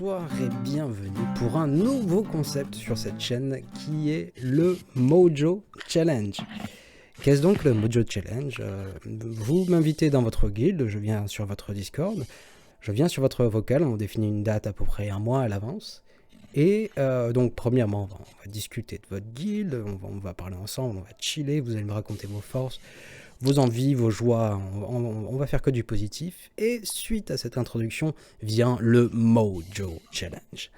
bonsoir et bienvenue pour un nouveau concept sur cette chaîne qui est le Mojo Challenge. Qu'est-ce donc le Mojo Challenge? Vous m'invitez dans votre guilde, je viens sur votre Discord, je viens sur votre vocal, on définit une date à peu près un mois à l'avance. Et donc premièrement, on va discuter de votre guilde, on va parler ensemble, on va chiller, vous allez me raconter vos forces, vos envies, vos joies, on va faire que du positif. Et suite à cette introduction vient le Mojo Challenge.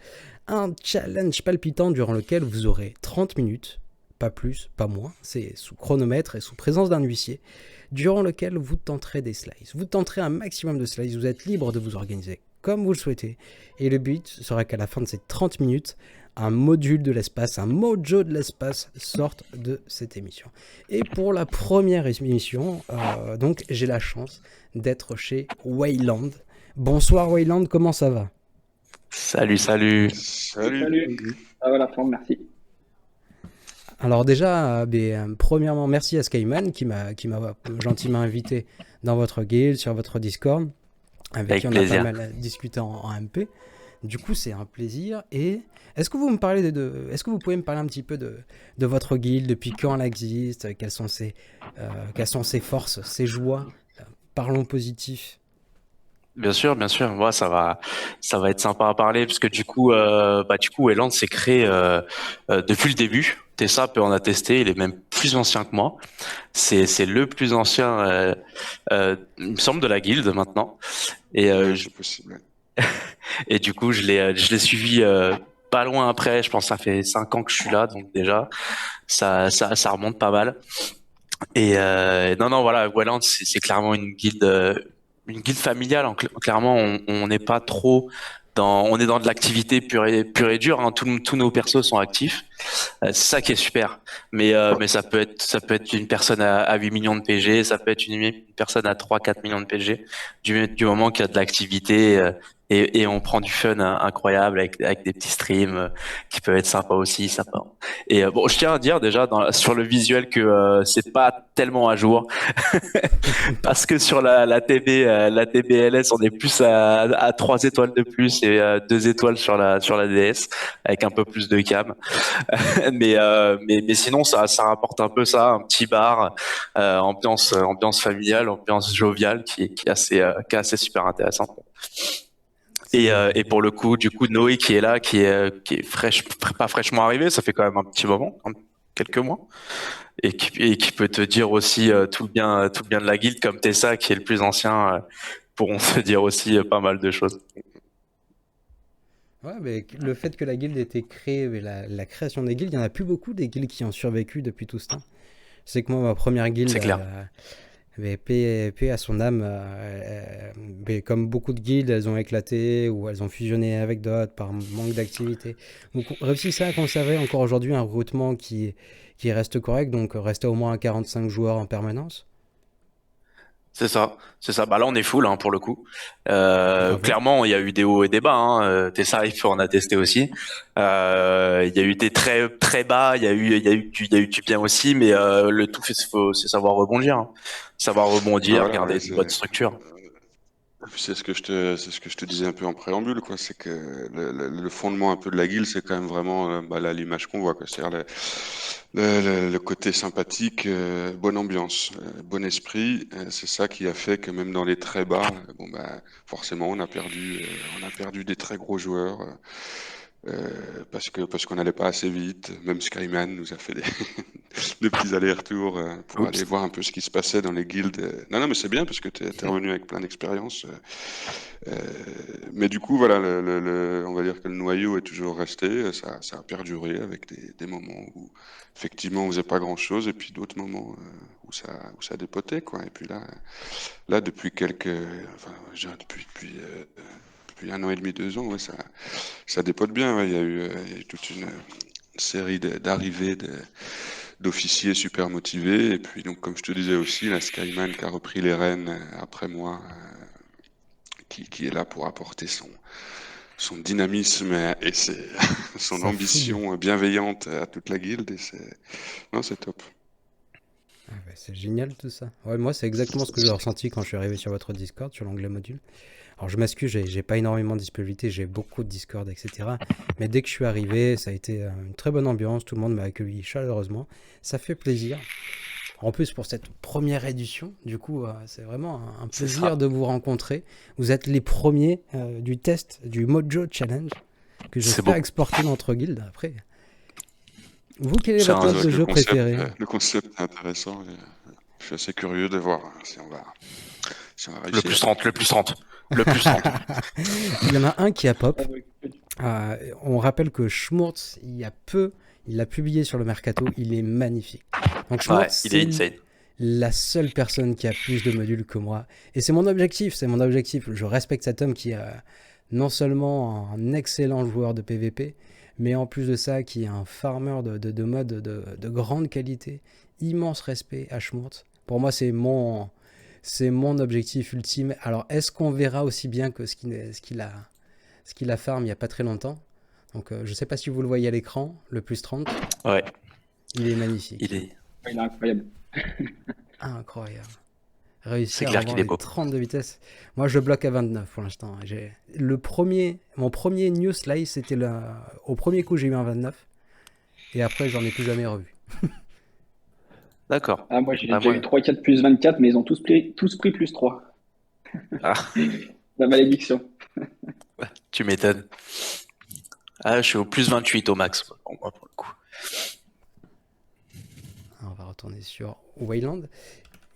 Un challenge palpitant durant lequel vous aurez 30 minutes, pas plus, pas moins, c'est sous chronomètre et sous présence d'un huissier, durant lequel vous tenterez des slices. Vous tenterez un maximum de slices, vous êtes libre de vous organiser comme vous le souhaitez. Et le but sera qu'à la fin de ces 30 minutes, un module de l'espace, un mojo de l'espace sorte de cette émission. Et pour la première émission, donc j'ai la chance d'être chez Wayland. Bonsoir Wayland, comment ça va? Salut, salut. Salut. Ça va la forme, merci. Alors déjà, premièrement, merci à Skyman qui m'a gentiment invité dans votre guild, sur votre Discord, avec qui on a pas mal discuté en MP. Du coup, c'est un plaisir. Et est-ce que vous me parlez est-ce que vous pouvez me parler un petit peu de votre guilde, depuis quand elle existe, quelles sont ses forces, ses joies? Parlons positif. Bien sûr. Ouais, ça va être sympa à parler parce que du coup, Wayland s'est créé depuis le début. Tessa peut en attester. Il est même plus ancien que moi. C'est le plus ancien, il me semble, de la guilde maintenant. Et c'est possible. Et du coup, je l'ai suivi pas loin après. Je pense que ça fait 5 ans que je suis là, donc déjà, ça remonte pas mal. Et non, voilà, Wayland, c'est clairement une guilde familiale. Clairement, on n'est pas trop on est dans de l'activité pure et dure. Hein. Tous nos persos sont actifs. C'est ça qui est super. Mais ça peut être une personne à 8 millions de PG, ça peut être une personne à 3-4 millions de PG, du moment qu'il y a de l'activité. Et on prend du fun incroyable avec des petits streams qui peuvent être sympas aussi, sympa. Et bon, je tiens à dire déjà sur le visuel que c'est pas tellement à jour parce que sur la TBLS, on est plus à 3 étoiles de plus et 2 étoiles sur la DS avec un peu plus de cam. mais sinon ça rapporte un peu ça, un petit bar, ambiance familiale, ambiance joviale qui est assez super intéressante. Et pour le coup, du coup, Noé qui est là, qui est pas fraîchement arrivé, ça fait quand même un petit moment, quelques mois, et qui peut te dire aussi tout le bien de la guilde, comme Tessa qui est le plus ancien, pourront te dire aussi pas mal de choses. Ouais, mais le fait que la guilde ait été créée, la création des guildes, il n'y en a plus beaucoup des guildes qui ont survécu depuis tout ce temps. C'est que moi, ma première guilde, C'est clair. paix à son âme, mais comme beaucoup de guildes, elles ont éclaté ou elles ont fusionné avec d'autres par manque d'activité. Donc réussissez à conserver encore aujourd'hui un recrutement qui reste correct, donc rester au moins à 45 joueurs en permanence. C'est ça. Bah là, on est full, hein, pour le coup. Bravo. Clairement, il y a eu des hauts et des bas. Hein. Tessa, il faut en attester aussi. Il y a eu des très très bas. Il y a eu du bien aussi, mais le tout, c'est savoir rebondir. Hein. Savoir rebondir, Voilà, garder ouais, une bonne structure. c'est ce que je te disais un peu en préambule, quoi. C'est que le fondement un peu de la guilde, c'est quand même vraiment là, l'image qu'on voit, quoi. C'est-à-dire le côté sympathique, bonne ambiance, bon esprit. C'est ça qui a fait que même dans les très bas, forcément, on a perdu des très gros joueurs. Parce qu'on n'allait pas assez vite. Même Skyman nous a fait des petits allers-retours pour aller Oups. voir un peu ce qui se passait dans les guildes. Non, mais c'est bien parce que tu es revenu avec plein d'expérience. Mais du coup, voilà, on va dire que le noyau est toujours resté. Ça a perduré avec des moments où effectivement on faisait pas grand-chose et puis d'autres moments où ça dépotait, quoi. Et puis là depuis depuis 1 an et demi, 2 ans, ouais, ça dépote bien. Ouais. Il y a eu toute une série d'arrivées d'officiers super motivés. Et puis, donc, comme je te disais aussi, la Skyman qui a repris les rênes après moi, qui est là pour apporter son dynamisme et son Sa fougue. ambition bienveillante à toute la guilde. Non, c'est top. Ah ouais, c'est génial tout ça. Ouais, moi, c'est exactement ce que j'ai ressenti quand je suis arrivé sur votre Discord, sur l'onglet module. Alors, je m'excuse, j'ai pas énormément de disponibilité, j'ai beaucoup de Discord, etc. Mais dès que je suis arrivé, ça a été une très bonne ambiance, tout le monde m'a accueilli chaleureusement. Ça fait plaisir. En plus, pour cette première édition, du coup, c'est vraiment un C'est plaisir ça. de vous rencontrer. Vous êtes les premiers du test du Mojo Challenge que C'est j'espère beau. exporter dans notre guilde après. Vous, quel est C'est votre un... C'est mode vrai de que jeu préféré? le concept est intéressant. Je suis assez curieux de voir si on va Le plus réussir. 30, le plus 30, le plus 30. Il y en a un qui a pop. Ah ouais. On rappelle que Schmurtz, il y a peu, il l'a publié sur le Mercato, il est magnifique. Donc Ouais, Schmurtz, il est c'est insane. la seule personne qui a plus de modules que moi. Et c'est mon objectif, c'est mon objectif. Je respecte cet homme qui est non seulement un excellent joueur de PvP, mais en plus de ça, qui est un farmer de mode de grande qualité. Immense respect à Schmurtz. Pour moi, c'est mon objectif ultime. Alors, est-ce qu'on verra aussi bien que ce qu'il a farm il n'y a pas très longtemps? Donc, je ne sais pas si vous le voyez à l'écran, le plus 30, Ouais, il est magnifique. il est... Il est incroyable. Incroyable. c'est Réussir à clair avoir qu'il est les beau. 30 de vitesse. Moi, je bloque à 29 pour l'instant. Mon premier new slice, c'était au premier coup, j'ai eu un 29. Et après, j'en ai plus jamais revu. D'accord. Ah, moi, j'ai Ah, déjà moi... eu 3-4 plus 24, mais ils ont tous pris plus 3. ah, La malédiction. tu m'étonnes. Ah, je suis au plus 28 au max, pour moi, pour le coup. On va retourner sur Wayland.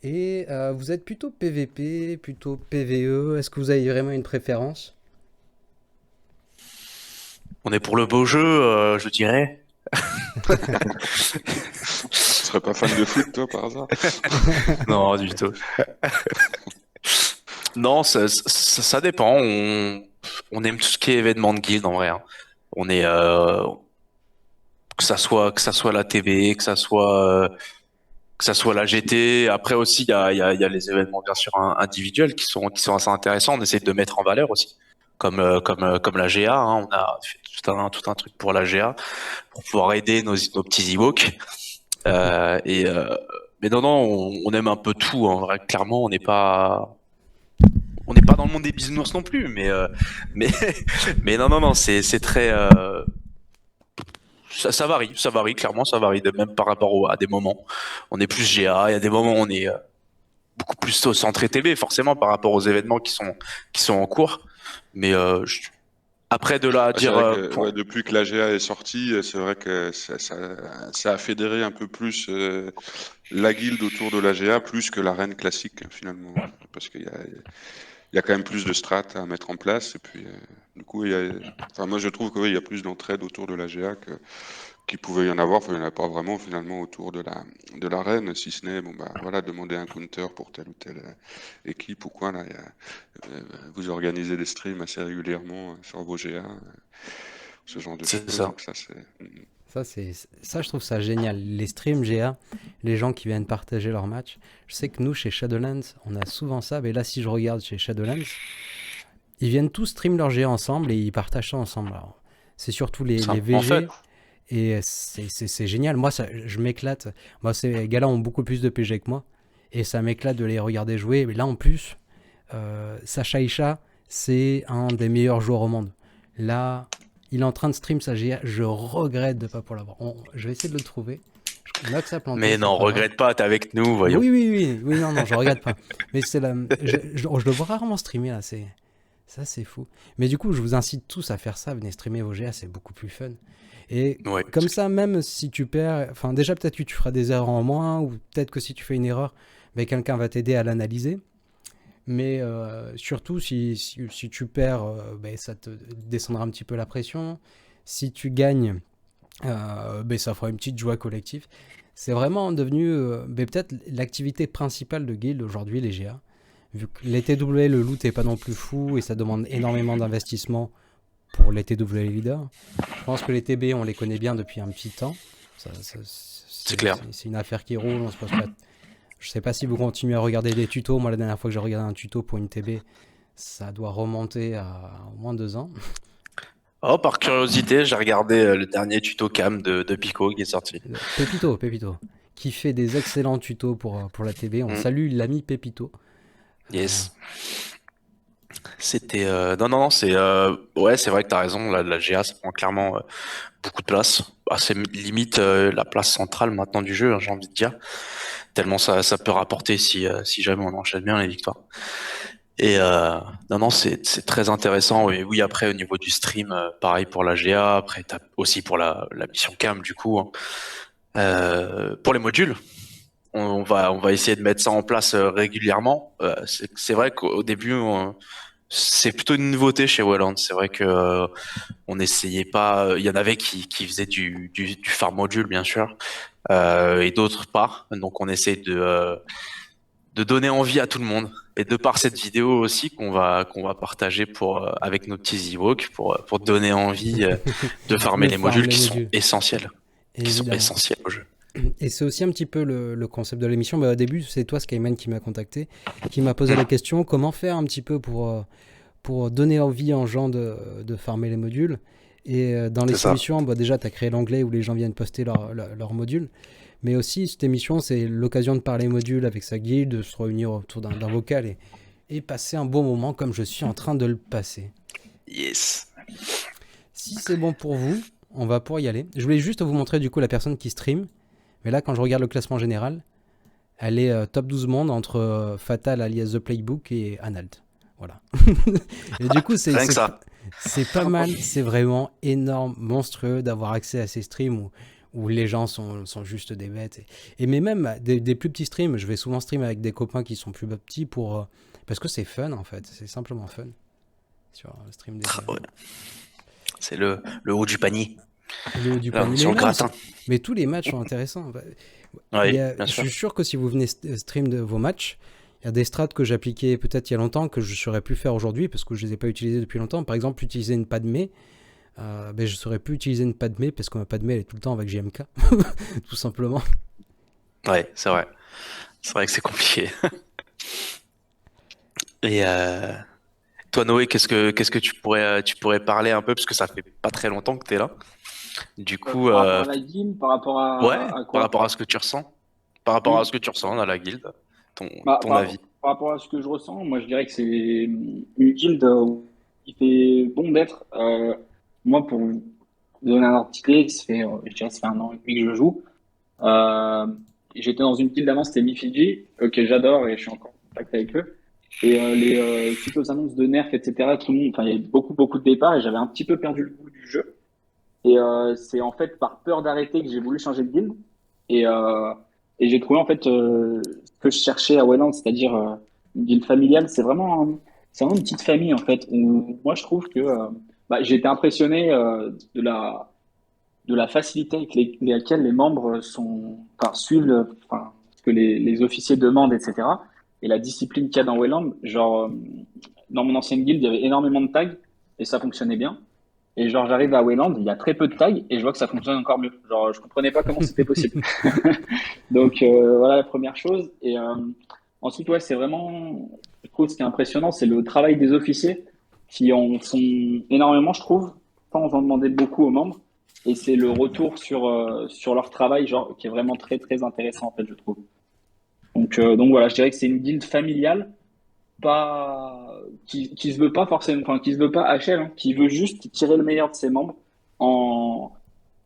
Et vous êtes plutôt PVP, plutôt PVE. Est-ce que vous avez vraiment une préférence? On est pour le beau jeu, je dirais. Tu serais pas fan de foot, toi, par hasard? Non, du tout. Non, ça dépend. On aime tout ce qui est événement de guild en vrai, hein. On est que ça soit la TV, que ça soit la GT. Après aussi, il y a les événements bien sûr individuels qui sont assez intéressants. On essaie de mettre en valeur aussi, comme la GA. Hein. On a fait tout un truc pour la GA pour pouvoir aider nos petits Ewoks. Mais non, on aime un peu tout. En vrai, clairement, on n'est pas dans le monde des bisounours non plus, mais, mais non, c'est très, ça varie, clairement, ça varie, même par rapport à des moments. On est plus GA, il y a des moments où on est beaucoup plus centré TV, forcément, par rapport aux événements qui sont en cours. Mais après, de là à Ah, c'est dire, vrai que ouais, depuis que la GA est sortie, c'est vrai que ça a fédéré un peu plus la guilde autour de la GA, plus que l'arène classique, finalement. Parce qu'il y a quand même plus de strates à mettre en place. Et puis, du coup, enfin, moi, je trouve qu'il y a plus d'entraide autour de la GA qu'il pouvait y en avoir. Enfin, il n'y en a pas vraiment, finalement, autour de l'arène, si ce n'est, bon, bah, voilà, demander un counter pour telle ou telle équipe ou quoi. Là, vous organisez des streams assez régulièrement sur vos GA, ce genre de c'est choses. ça. Donc, ça, c'est. Ça, je trouve ça génial. Les streams GA, les gens qui viennent partager leurs matchs. Je sais que nous, chez Shadowlands, on a souvent ça. Mais là, si je regarde chez Shadowlands, ils viennent tous stream leur GA ensemble et ils partagent ça ensemble. Alors, c'est surtout les C'est un VG. bon fait. Et c'est génial. Moi, je m'éclate. Moi, ces gars-là ont beaucoup plus de PG que moi. Et ça m'éclate de les regarder jouer. Mais là, en plus, Sacha Isha, c'est un des meilleurs joueurs au monde. Là, il est en train de stream sa GA. Je regrette de ne pas pouvoir l'avoir. Je vais essayer de le trouver. Nox a planté. Mais c'est non, pas grave. regrette pas, t'es avec nous, voyons. Oui, non, je regrette pas. Mais je le vois rarement streamer là. Ça, c'est fou. Mais du coup, je vous incite tous à faire ça. Venez streamer vos GA, c'est beaucoup plus fun. Et Ouais, comme ça, même si tu perds, enfin déjà peut-être que tu feras des erreurs en moins, ou peut-être que si tu fais une erreur, ben, quelqu'un va t'aider à l'analyser. Mais surtout, si tu perds, ben, ça te descendra un petit peu la pression. Si tu gagnes, ben, ça fera une petite joie collective. C'est vraiment devenu ben, peut-être l'activité principale de Guild aujourd'hui, les GA. Vu que les TW, le loot n'est pas non plus fou et ça demande énormément d'investissement pour les TW leaders. Je pense que les TB, on les connaît bien depuis un petit temps. c'est clair. C'est une affaire qui roule, on se pose pas. Je sais pas si vous continuez à regarder des tutos. Moi, la dernière fois que j'ai regardé un tuto pour une TB, ça doit remonter à au moins 2 ans. Oh, par curiosité, j'ai regardé le dernier tuto cam de Pico qui est sorti. Pépito, qui fait des excellents tutos pour la TB. On salue l'ami Pépito. Yes. C'était non, c'est ouais, c'est vrai que t'as raison, la GA ça prend clairement beaucoup de place. C'est limite la place centrale maintenant du jeu, hein, j'ai envie de dire, tellement ça peut rapporter si jamais on enchaîne bien les victoires. Et non, c'est très intéressant. Et oui, après au niveau du stream, pareil pour la GA, après t'as aussi pour la mission cam du coup, hein. Pour les modules, on va essayer de mettre ça en place régulièrement. C'est vrai qu'au début c'est plutôt une nouveauté chez Wayland. C'est vrai que on n'essayait pas. Il y en avait qui faisaient du farm module, bien sûr, et d'autres pas. Donc on essaie de donner envie à tout le monde. Et de par cette vidéo aussi qu'on va partager avec nos petits Ewoks pour donner envie de farmer les modules qui sont essentiels, au jeu. Et c'est aussi un petit peu le concept de l'émission. Au début, c'est toi, Skyman, qui m'a contacté, qui m'a posé la question comment faire un petit peu pour donner envie aux gens de farmer les modules. Et dans les solutions, déjà, tu as créé l'onglet où les gens viennent poster leurs modules. Mais aussi, cette émission, c'est l'occasion de parler modules avec sa guilde, de se réunir autour d'un vocal et passer un bon moment comme je suis en train de le passer. Yes. Si c'est bon pour vous, on va pouvoir y aller. Je voulais juste vous montrer du coup la personne qui stream. Mais là, quand je regarde le classement général, elle est top 12 monde entre Fatal alias The Playbook et Anald. Voilà. Et du coup, c'est pas mal. C'est vraiment énorme, monstrueux d'avoir accès à ces streams où les gens sont juste des bêtes. Et mais même des plus petits streams, je vais souvent stream avec des copains qui sont plus petits parce que c'est fun en fait. C'est simplement fun. Sur le stream des ouais. C'est le haut du panier. Le haut du panier. Sur le gratin. Mais tous les matchs sont intéressants. Oui, je suis sûr que si vous venez stream de vos matchs, il y a des strats que j'appliquais peut-être il y a longtemps que je ne saurais plus faire aujourd'hui parce que je ne les ai pas utilisés depuis longtemps. Par exemple, utiliser une Padmé. Je ne saurais plus utiliser une Padmé parce que ma Padmé elle est tout le temps avec GMK. Tout simplement. Ouais, c'est vrai. C'est vrai que c'est compliqué. Et toi, Noé, qu'est-ce que tu pourrais parler un peu parce que ça fait pas très longtemps que tu es là. Du coup, par rapport à la guilde, par rapport à quoi? Par rapport à ce que tu ressens. Par rapport à ce que tu ressens dans la guilde, ton avis. Par rapport à ce que je ressens, moi je dirais que c'est une guilde qui fait bon d'être. Moi, pour vous donner un ordre d'idée, ça fait 1 an et demi que je joue. J'étais dans une guilde avant, c'était Mifiji, que j'adore et je suis encore en contact avec eux. Et suite aux annonces de nerfs, etc., tout le monde, il y avait beaucoup de départs et j'avais un petit peu perdu le goût du jeu. Et c'est en fait par peur d'arrêter que j'ai voulu changer de guilde. Et j'ai trouvé en fait ce que je cherchais à Wayland, c'est-à-dire une guilde familiale. C'est vraiment une petite famille en fait. Où moi je trouve que j'ai été impressionné de la facilité avec laquelle les membres suivent ce que les officiers demandent, etc. Et la discipline qu'il y a dans Wayland. Genre dans mon ancienne guilde, il y avait énormément de tags et ça fonctionnait bien. Et genre, j'arrive à Wayland, il y a très peu de tags et je vois que ça fonctionne encore mieux. Genre, je comprenais pas comment c'était possible. Donc, voilà la première chose. Et ensuite, ouais, c'est vraiment, je trouve, ce qui est impressionnant, c'est le travail des officiers qui en font énormément, je trouve, sans en demander beaucoup aux membres. Et c'est le retour sur leur travail, genre, qui est vraiment très, très intéressant, en fait, je trouve. Donc voilà, je dirais que c'est une guilde familiale, qui se veut pas forcément, qui se veut pas HL, hein, qui veut juste tirer le meilleur de ses membres en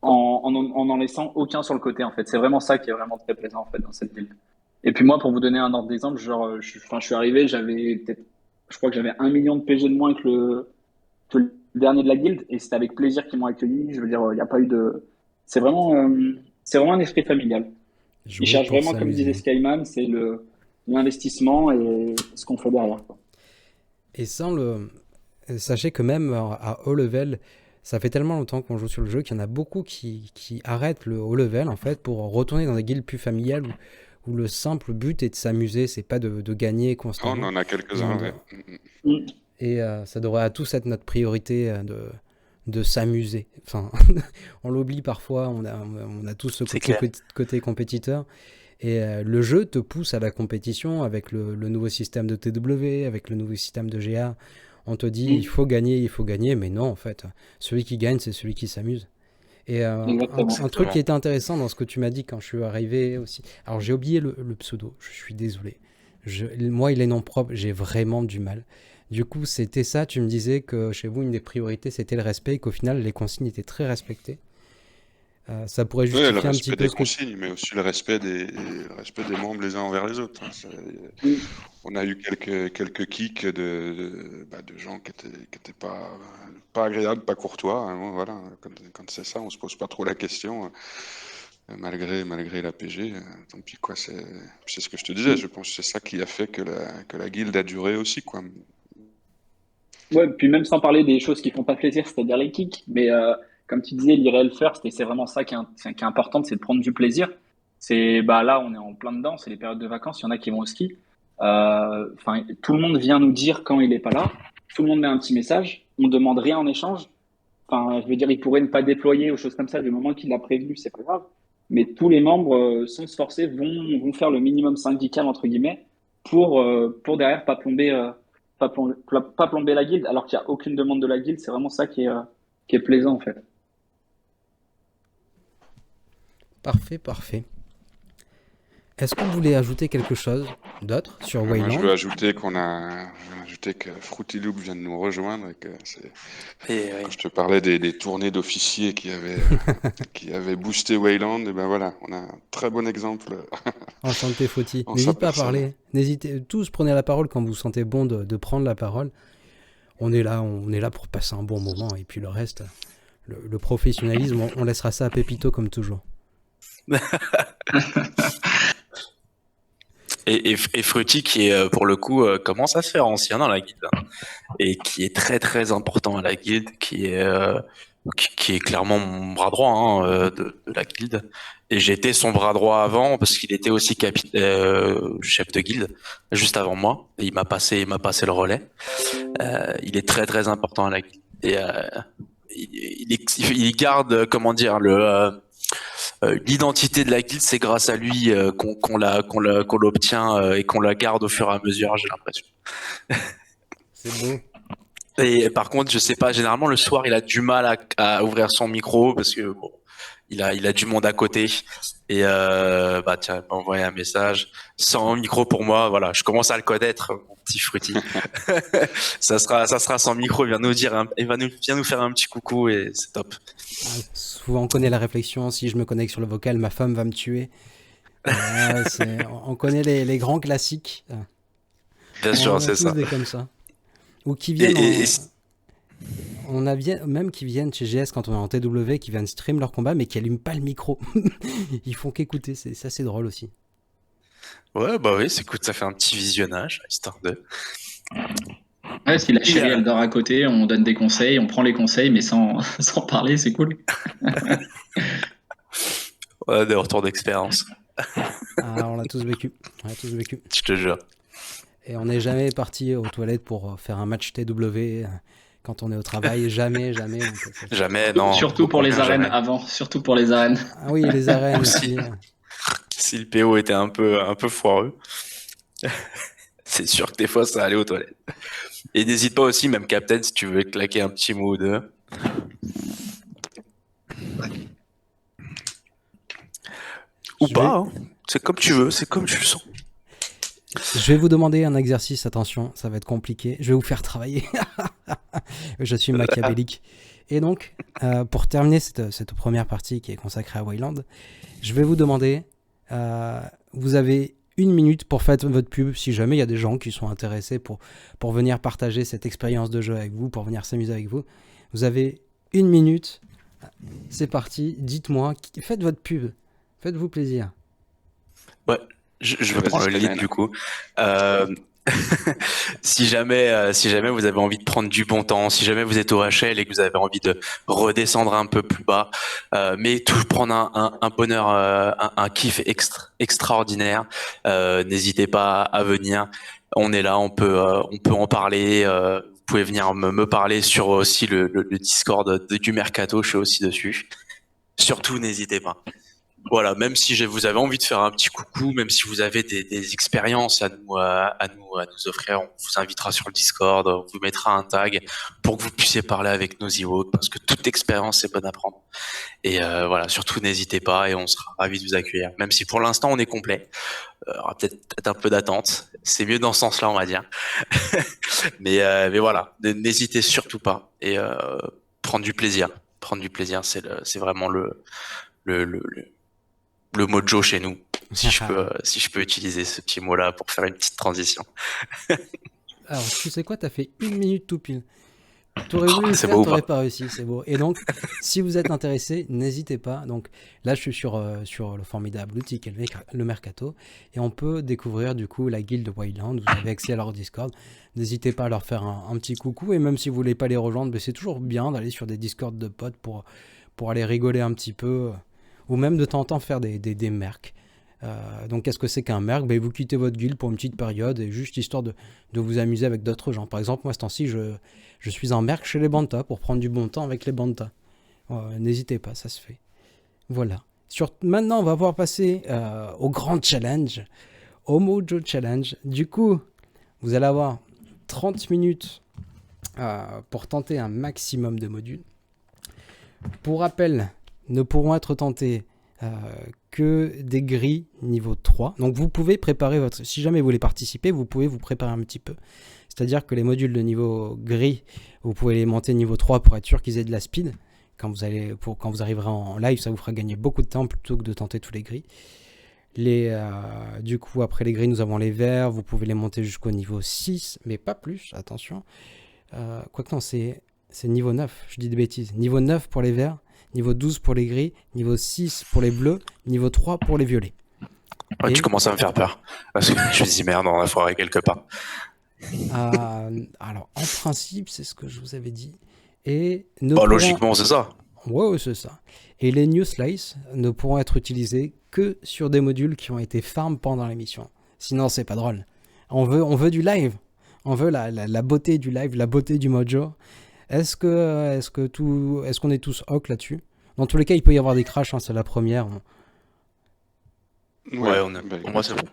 en laissant aucun sur le côté, en fait. C'est vraiment ça qui est vraiment très plaisant, en fait, dans cette guilde. Et puis moi, pour vous donner un ordre d'exemple, genre, je suis arrivé, je crois que j'avais 1 million de PG de moins que le dernier de la guilde, et c'était avec plaisir qu'ils m'ont accueilli. Je veux dire, il n'y a pas eu de, c'est vraiment un esprit familial. Ils cherchent vraiment, comme disait Skyman, c'est l'investissement et ce qu'on fait derrière, quoi. Et sachez que même à haut level, ça fait tellement longtemps qu'on joue sur le jeu qu'il y en a beaucoup qui arrêtent le haut level, en fait, pour retourner dans des guildes plus familiales où le simple but est de s'amuser, c'est pas de gagner constamment. On en a quelques-uns, ouais. Et ça devrait à tous être notre priorité de s'amuser. Enfin, on l'oublie parfois, on a tous ce côté compétiteur. Et le jeu te pousse à la compétition avec le nouveau système de TW, avec le nouveau système de GA. On te dit il faut gagner, mais non, en fait. Celui qui gagne, c'est celui qui s'amuse. Et Exactement. un truc qui était intéressant dans ce que tu m'as dit quand je suis arrivé aussi. Alors j'ai oublié le pseudo, je suis désolé. Moi, il est non propre, j'ai vraiment du mal. Du coup, c'était ça, tu me disais que chez vous, une des priorités, c'était le respect et qu'au final, les consignes étaient très respectées. Ça pourrait Oui, le justifier un petit respect peu des ce que... consignes, mais aussi le respect des membres les uns envers les autres, hein. Mm. On a eu quelques kicks de gens qui étaient pas agréables, pas courtois, hein. Bon, voilà, quand c'est ça, on se pose pas trop la question, malgré l'APG, tant pis, quoi. C'est ce que je te disais, je pense que c'est ça qui a fait que la guilde a duré aussi, quoi. Ouais, puis même sans parler des choses qui font pas plaisir, c'est-à-dire les kicks, mais comme tu disais, l'IRL first, et c'est vraiment ça qui est important, c'est de prendre du plaisir. C'est bah là, on est en plein dedans, c'est les périodes de vacances, il y en a qui vont au ski. Enfin, tout le monde vient nous dire quand il est pas là. Tout le monde met un petit message. On demande rien en échange. Enfin, je veux dire, il pourrait ne pas déployer ou choses comme ça du moment qu'il l'a prévenu, c'est pas grave. Mais tous les membres, sans se forcer, vont faire le minimum syndical entre guillemets pour derrière pas plomber la guilde, alors qu'il n'y a aucune demande de la guilde. C'est vraiment ça qui est plaisant, en fait. Parfait, parfait. Est-ce que vous voulez ajouter quelque chose d'autre sur Moi, je Wayland? veux ajouter que Fruity Loop vient de nous rejoindre et que Et quand je te parlais des tournées d'officiers qui avaient boosté Wayland, et ben voilà, on a un très bon exemple Enchanté, Fauti. en sa N'hésite pas à personne. parler. N'hésitez, tous prenez la parole quand vous sentez bon de prendre la parole. On est là pour passer un bon moment. Et puis le reste, le professionnalisme, on laissera ça à Pépito comme toujours. et Fruity qui est pour le coup commence à se faire ancien dans la guilde, hein, et qui est très très important à la guilde, qui est clairement mon bras droit, hein, de la guilde. Et j'étais son bras droit avant parce qu'il était aussi chef de guilde juste avant moi. Et il m'a passé le relais. Il est très très important à la guilde. Et il garde, comment dire, l'identité de la guilde. C'est grâce à lui qu'on l'obtient et qu'on la garde au fur et à mesure, j'ai l'impression. C'est beau. Et par contre, je sais pas, généralement le soir, il a du mal à ouvrir son micro parce que bon, il a du monde à côté. Et bah tiens, il m'a envoyé un message sans micro pour moi. Voilà, je commence à le connaître, mon petit Fruity. Ça sera sans micro. Il vient nous dire, vient nous faire un petit coucou et c'est top. Souvent, on connaît la réflexion. Si je me connecte sur le vocal, ma femme va me tuer. On connaît les grands classiques. Bien On sûr, a c'est tous ça. des comme ça. Ou qui Et, viennent et- et- on a même qui viennent chez GS quand on est en TW, qui viennent stream leur combat, mais qui allument pas le micro. Ils font qu'écouter. C'est assez drôle aussi. ouais, bah oui, écoute, ça fait un petit visionnage, histoire de. Ouais, si la Et, chérie elle dort à côté, on donne des conseils, on prend les conseils, mais sans, sans parler, c'est cool. ouais, des retours d'expérience, Ah, on l'a tous vécu. On l'a tous vécu. je te jure. Et on n'est jamais parti aux toilettes pour faire un match TW quand on est au travail. Jamais, jamais. On peut faire ça. Jamais, non. Surtout pour les Jamais. arènes avant, surtout pour les arènes. Ah oui, les arènes Aussi. aussi. Si le PO était un peu foireux, c'est sûr que des fois ça allait aux toilettes. Et n'hésite pas aussi, même Captain, si tu veux claquer un petit mot ou deux. Ou Je pas, hein. C'est comme tu veux, c'est comme tu le sens. Je vais vous demander un exercice, attention, ça va être compliqué. Je vais vous faire travailler. Je suis machiavélique. Et donc, pour terminer cette première partie qui est consacrée à Wayland, je vais vous demander, vous avez 1 minute pour faire votre pub, si jamais il y a des gens qui sont intéressés pour venir partager cette expérience de jeu avec vous, pour venir s'amuser avec vous. Vous avez 1 minute, c'est parti, dites-moi, faites votre pub, faites-vous plaisir. Ouais, je vais Vas-y, prendre le lead Skyline. du coup. Euh, si jamais vous avez envie de prendre du bon temps, si jamais vous êtes au HL et que vous avez envie de redescendre un peu plus bas, mais tout prendre un bonheur, un kiff extraordinaire, n'hésitez pas à venir. On est là, on peut en parler. Vous pouvez venir me parler sur aussi le Discord du Mercato, je suis aussi dessus. Surtout, n'hésitez pas. Voilà, même si vous avez envie de faire un petit coucou, même si vous avez des expériences à nous offrir, on vous invitera sur le Discord, on vous mettra un tag pour que vous puissiez parler avec nos Ewoks, parce que toute expérience est bonne à prendre. Et voilà, surtout n'hésitez pas et on sera ravis de vous accueillir. Même si pour l'instant on est complet, il y aura peut-être un peu d'attente. C'est mieux dans ce sens-là, on va dire. Mais voilà, n'hésitez surtout pas et prendre du plaisir. Prendre du plaisir, c'est vraiment le, le, le le mojo chez nous, si je peux utiliser ce petit mot-là pour faire une petite transition. Alors, tu sais quoi, t'as fait 1 minute tout pile. T'aurais voulu le C'est faire, beau ou t'aurais pas? pas réussi, c'est beau. Et donc, si vous êtes intéressé, n'hésitez pas. Donc là, je suis sur le formidable outil qu'est le Mercato, et on peut découvrir du coup la guilde Wildland. Vous avez accès à leur Discord. N'hésitez pas à leur faire un petit coucou, et même si vous voulez pas les rejoindre, c'est toujours bien d'aller sur des Discords de potes pour aller rigoler un petit peu, ou même de temps en temps faire des mercs. Donc qu'est-ce que c'est qu'un merc? Vous quittez votre guilde pour une petite période, et juste histoire de vous amuser avec d'autres gens. Par exemple, moi ce temps-ci, je suis en merc chez les Bantas pour prendre du bon temps avec les Bantas. N'hésitez pas, ça se fait. Voilà. Maintenant, on va pouvoir passer au grand challenge, au Mojo Challenge. Du coup, vous allez avoir 30 minutes pour tenter un maximum de modules. Pour rappel, ne pourront être tentés que des grilles niveau 3. Donc vous pouvez préparer si jamais vous voulez participer, vous pouvez vous préparer un petit peu. C'est-à-dire que les modules de niveau gris, vous pouvez les monter niveau 3 pour être sûr qu'ils aient de la speed. Quand vous arriverez en live, ça vous fera gagner beaucoup de temps plutôt que de tenter tous les gris. Du coup, après les gris, nous avons les verts. Vous pouvez les monter jusqu'au niveau 6, mais pas plus, attention. Quoique non, c'est niveau 9, je dis des bêtises. Niveau 9 pour les verts, niveau 12 pour les gris, niveau 6 pour les bleus, niveau 3 pour les violets. Ouais, tu commences à me faire peur. Parce que je me dis merde, on a foiré quelque part. Alors, en principe, c'est ce que je vous avais dit. Et logiquement, c'est ça. Ouais, c'est ça. Et les New Slice ne pourront être utilisés que sur des modules qui ont été farm pendant l'émission. Sinon, c'est pas drôle. On veut du live. On veut la beauté du live, la beauté du mojo. Est-ce qu'on est tous hoc là-dessus? Dans tous les cas, il peut y avoir des crashs, hein, c'est la première. Ouais, moi c'est bon.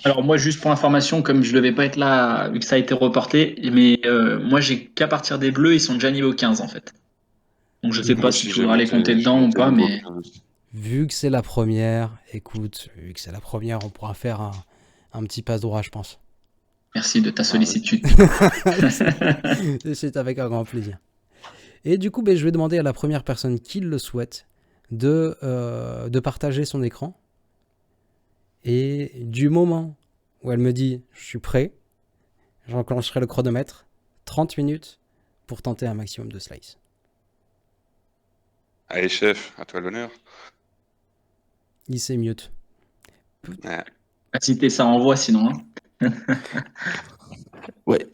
Alors moi, juste pour information, comme je devais pas être là, vu que ça a été reporté, mais moi j'ai qu'à partir des bleus, ils sont déjà niveau 15 en fait. Donc je sais pas si tu voudras les compter dedans ou pas, mais... Vu que c'est la première, écoute, on pourra faire un petit passe-droit, je pense. Merci de ta sollicitude. C'est avec un grand plaisir. Et du coup, je vais demander à la première personne qui le souhaite de partager son écran. Et du moment où elle me dit « je suis prêt », j'enclencherai le chronomètre, 30 minutes pour tenter un maximum de slice. Allez chef, à toi l'honneur. Il s'est mute. Ouais. Si t'es ça envoie sinon. Hein. Ouais.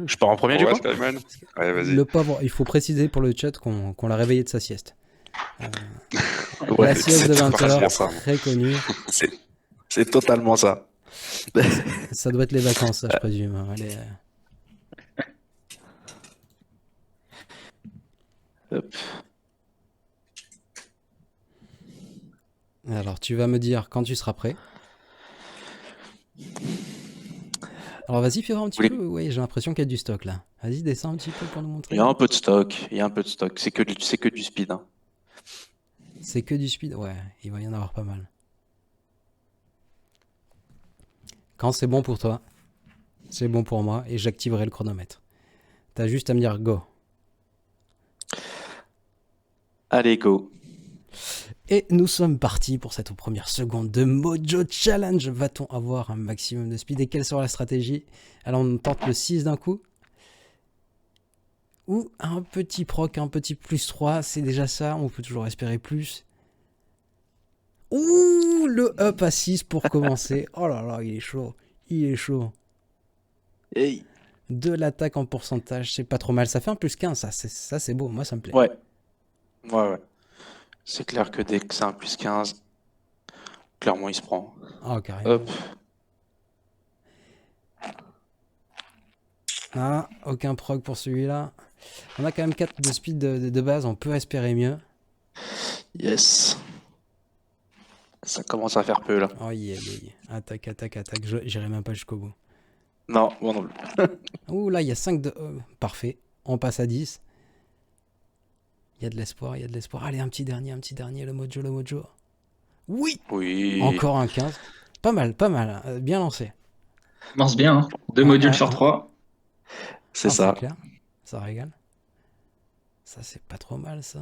Je pars en premier du coup. Skyman. Ouais, vas-y. Le pauvre, il faut préciser pour le chat qu'on l'a réveillé de sa sieste. Ouais, la sieste de 20 totalement heures, ça. très connue. C'est totalement ça. Ça doit être les vacances, ça, je présume. Hop. Alors, tu vas me dire quand tu seras prêt. Alors, vas-y, fais voir un petit peu. Oui, j'ai l'impression qu'il y a du stock là. Vas-y, descends un petit peu pour nous montrer. Il y a un peu de stock. C'est que du speed. Hein. C'est que du speed. Ouais, il va y en avoir pas mal. Quand c'est bon pour toi, c'est bon pour moi et j'activerai le chronomètre. T'as juste à me dire go. Allez, go. Et nous sommes partis pour cette première seconde de Mojo Challenge. Va-t-on avoir un maximum de speed? Et quelle sera la stratégie? Alors on tente le 6 d'un coup. Ou un petit proc, un petit plus 3. C'est déjà ça, on peut toujours espérer plus. Ouh, le up à 6 pour commencer. Oh là là, il est chaud. Il est chaud. Hey. De l'attaque en pourcentage, c'est pas trop mal. Ça fait un plus 15, ça c'est beau. Moi, ça me plaît. Ouais. C'est clair que dès que c'est un plus 15, clairement, il se prend. Oh, carrément. Hop. Ah, aucun proc pour celui-là. On a quand même 4 de speed de base, on peut espérer mieux. Yes. Ça commence à faire peu là. Aïe, aïe, aïe. Attaque, attaque, attaque. J'irai même pas jusqu'au bout. Non, moi non plus. Ouh, là, il y a 5 de... parfait. On passe à 10. Il y a de l'espoir, il y a de l'espoir. Allez, un petit dernier, le mojo, le mojo. Oui! Oui. Encore un 15. Pas mal, pas mal. Bien lancé. Commence bien, hein. 2 modules sur 3. C'est Ah, ça. c'est clair. Ça régale. Ça, c'est pas trop mal, ça.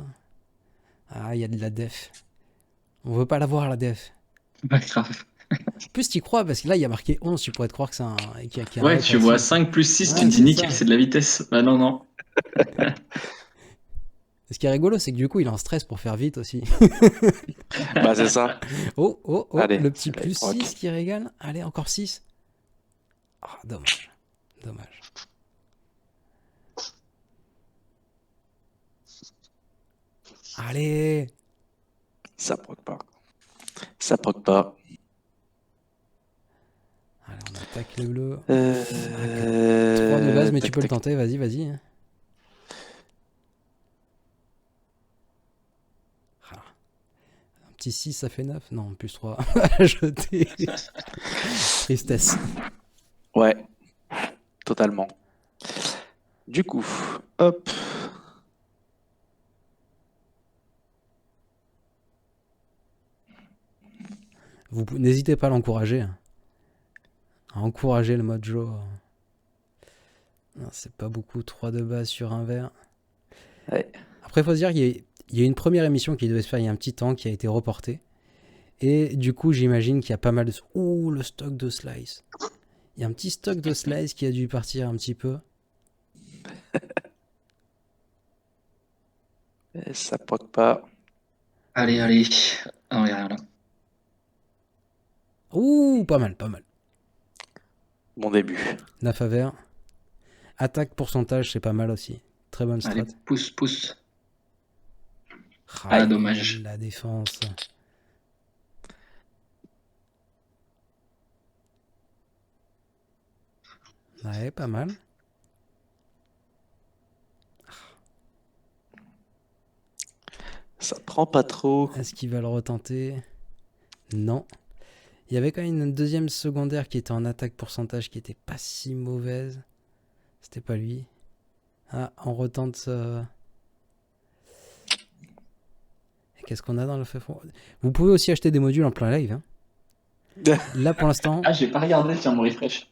Ah, il y a de la def. On veut pas la voir, la def. Pas grave. En plus, tu crois, parce que là, il y a marqué 11. Tu pourrais te croire que c'est un... qu'il y a un Ouais, mec tu à vois 6. 5 plus 6, Ouais, tu te dis c'est nickel, ça. c'est de la vitesse. Bah non, non. Ce qui est rigolo, c'est que du coup, il est en stress pour faire vite aussi. Bah, c'est ça. Oh, oh, oh, Allez, le petit celui-là, il plus provoque. 6 qui régale. Allez, encore 6. Ah, dommage. Dommage. Allez. Ça proc pas. Ça proc pas. Allez, on attaque les bleus. 3 3 de base, mais tu peux le tenter. Vas-y, vas-y. Ah. Un petit 6, ça fait 9. Non, plus 3. À jeter. Tristesse. Ouais, totalement. Du coup, hop. N'hésitez pas à l'encourager. Hein. À encourager le mojo. Non, c'est pas beaucoup. 3 de base sur un vert. Ouais. Après, il faut se dire qu'il y a une première émission qui devait se faire il y a un petit temps qui a été reportée. Et du coup, j'imagine qu'il y a pas mal de... Ouh, le stock de slice. Il y a un petit stock de slice qui a dû partir un petit peu. Et ça proc pas. Allez, allez. Ah, regarde là. Ouh, pas mal, pas mal. Bon début. 9 à vert. Attaque pourcentage, c'est pas mal aussi. Très bonne strat. Allez, pousse, pouce. Ah, dommage. La défense. Ouais, pas mal. Ça prend pas trop. Est-ce qu'il va le retenter? Non. Il y avait quand même une deuxième secondaire qui était en attaque pourcentage qui était pas si mauvaise. C'était pas lui. Ah, on retente ça. Qu'est-ce qu'on a dans le fait fond? Vous pouvez aussi acheter des modules en plein live. Hein. Là pour l'instant, Ah, j'ai pas regardé, tiens, mon refresh.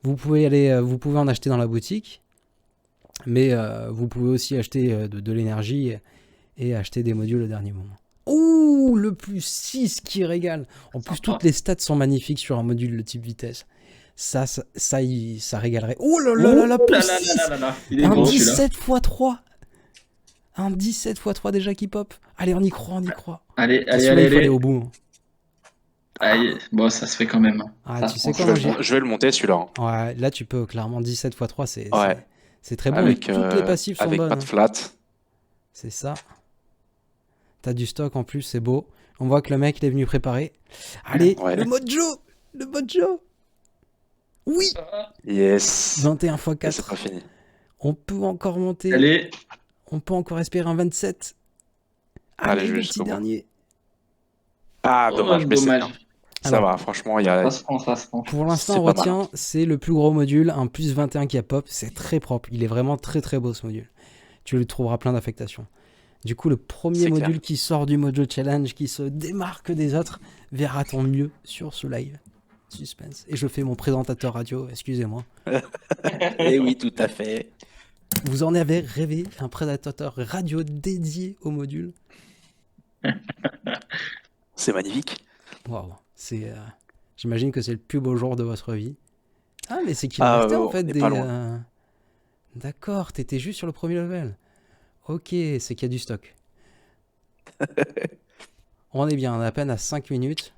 vous pouvez en acheter dans la boutique, mais vous pouvez aussi acheter de l'énergie et acheter des modules au dernier moment. Ouh, le plus 6 qui régale. En plus, toutes les stats sont magnifiques sur un module de type vitesse. Ça régalerait. Oh là là là là, plus 6. Il est Un bon celui-là. 17 x 3. Un 17 x 3 déjà qui pop. Allez, on y croit, on y croit. Allez, allez, Celui-là, allez, il faut aller allez. au bout. Hein. Allez. Bon, ça se fait quand même. Ah, Ça tu sais prend. quoi, Je vais le monter celui-là. Hein. Ouais, là, tu peux clairement 17 x 3, Ouais. c'est très bon. Avec, et toutes les passifs sont avec bonnes. pas de hein. flat. C'est ça. T'as du stock en plus, c'est beau. On voit que le mec, il est venu préparer. Allez, Ouais. le mojo. Le mojo. Oui. Yes. 21 x Et c'est 4. pas fini. On peut encore monter. Allez. On peut encore espérer un 27. Allez, Allez, je vais le jusqu'au petit bout. dernier. Ah, Oh, dommage, mais c'est dommage. bien. Ça Alors, va, franchement, il y a... Ça se prend, ça se prend. Pour l'instant, C'est on pas mal, retient, c'est le plus gros module, un plus 21 qui a pop. C'est très propre. Il est vraiment très très beau ce module. Tu lui trouveras plein d'affectations. Du coup, le premier C'est module clair. qui sort du Mojo Challenge, qui se démarque des autres, verra-t-on mieux sur ce live. Suspense. Et je fais mon présentateur radio, excusez-moi. Eh oui, tout à fait. Vous en avez rêvé, un présentateur radio dédié au module? C'est magnifique. Waouh. J'imagine que c'est le plus beau jour de votre vie. Ah, mais c'est qu'il Ah, restait en on fait est des... pas loin. D'accord, t'étais juste sur le premier level. Ok, c'est qu'il y a du stock. On est bien, on est à peine à 5 minutes.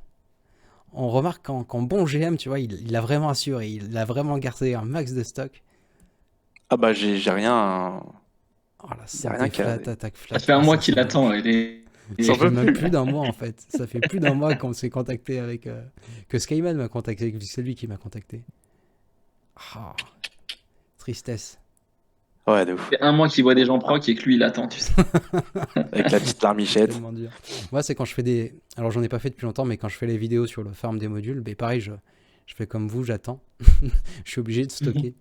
On remarque qu'en bon GM, tu vois, il a vraiment assuré, il a vraiment gardé un max de stock. Ah bah, j'ai rien... Oh la Y a santé rien qui a- flat, attaque flat. Ça fait un mois ça qu'il fait- attend. Il est... Ça J'en fait peux même plus. plus d'un mois en fait. Ça fait plus d'un mois qu'on s'est contacté avec... que Skyman m'a contacté, c'est lui qui m'a contacté. Ah, tristesse. Ouais, de ouf. fait un mois qu'il voit des gens proc et que lui, il attend, tu sais. Avec la petite larmichette. Tellement dur. Moi, c'est quand je fais des. Alors, j'en ai pas fait depuis longtemps, mais quand je fais les vidéos sur le farm des modules, ben pareil, je fais comme vous, j'attends. Je suis obligé de stocker.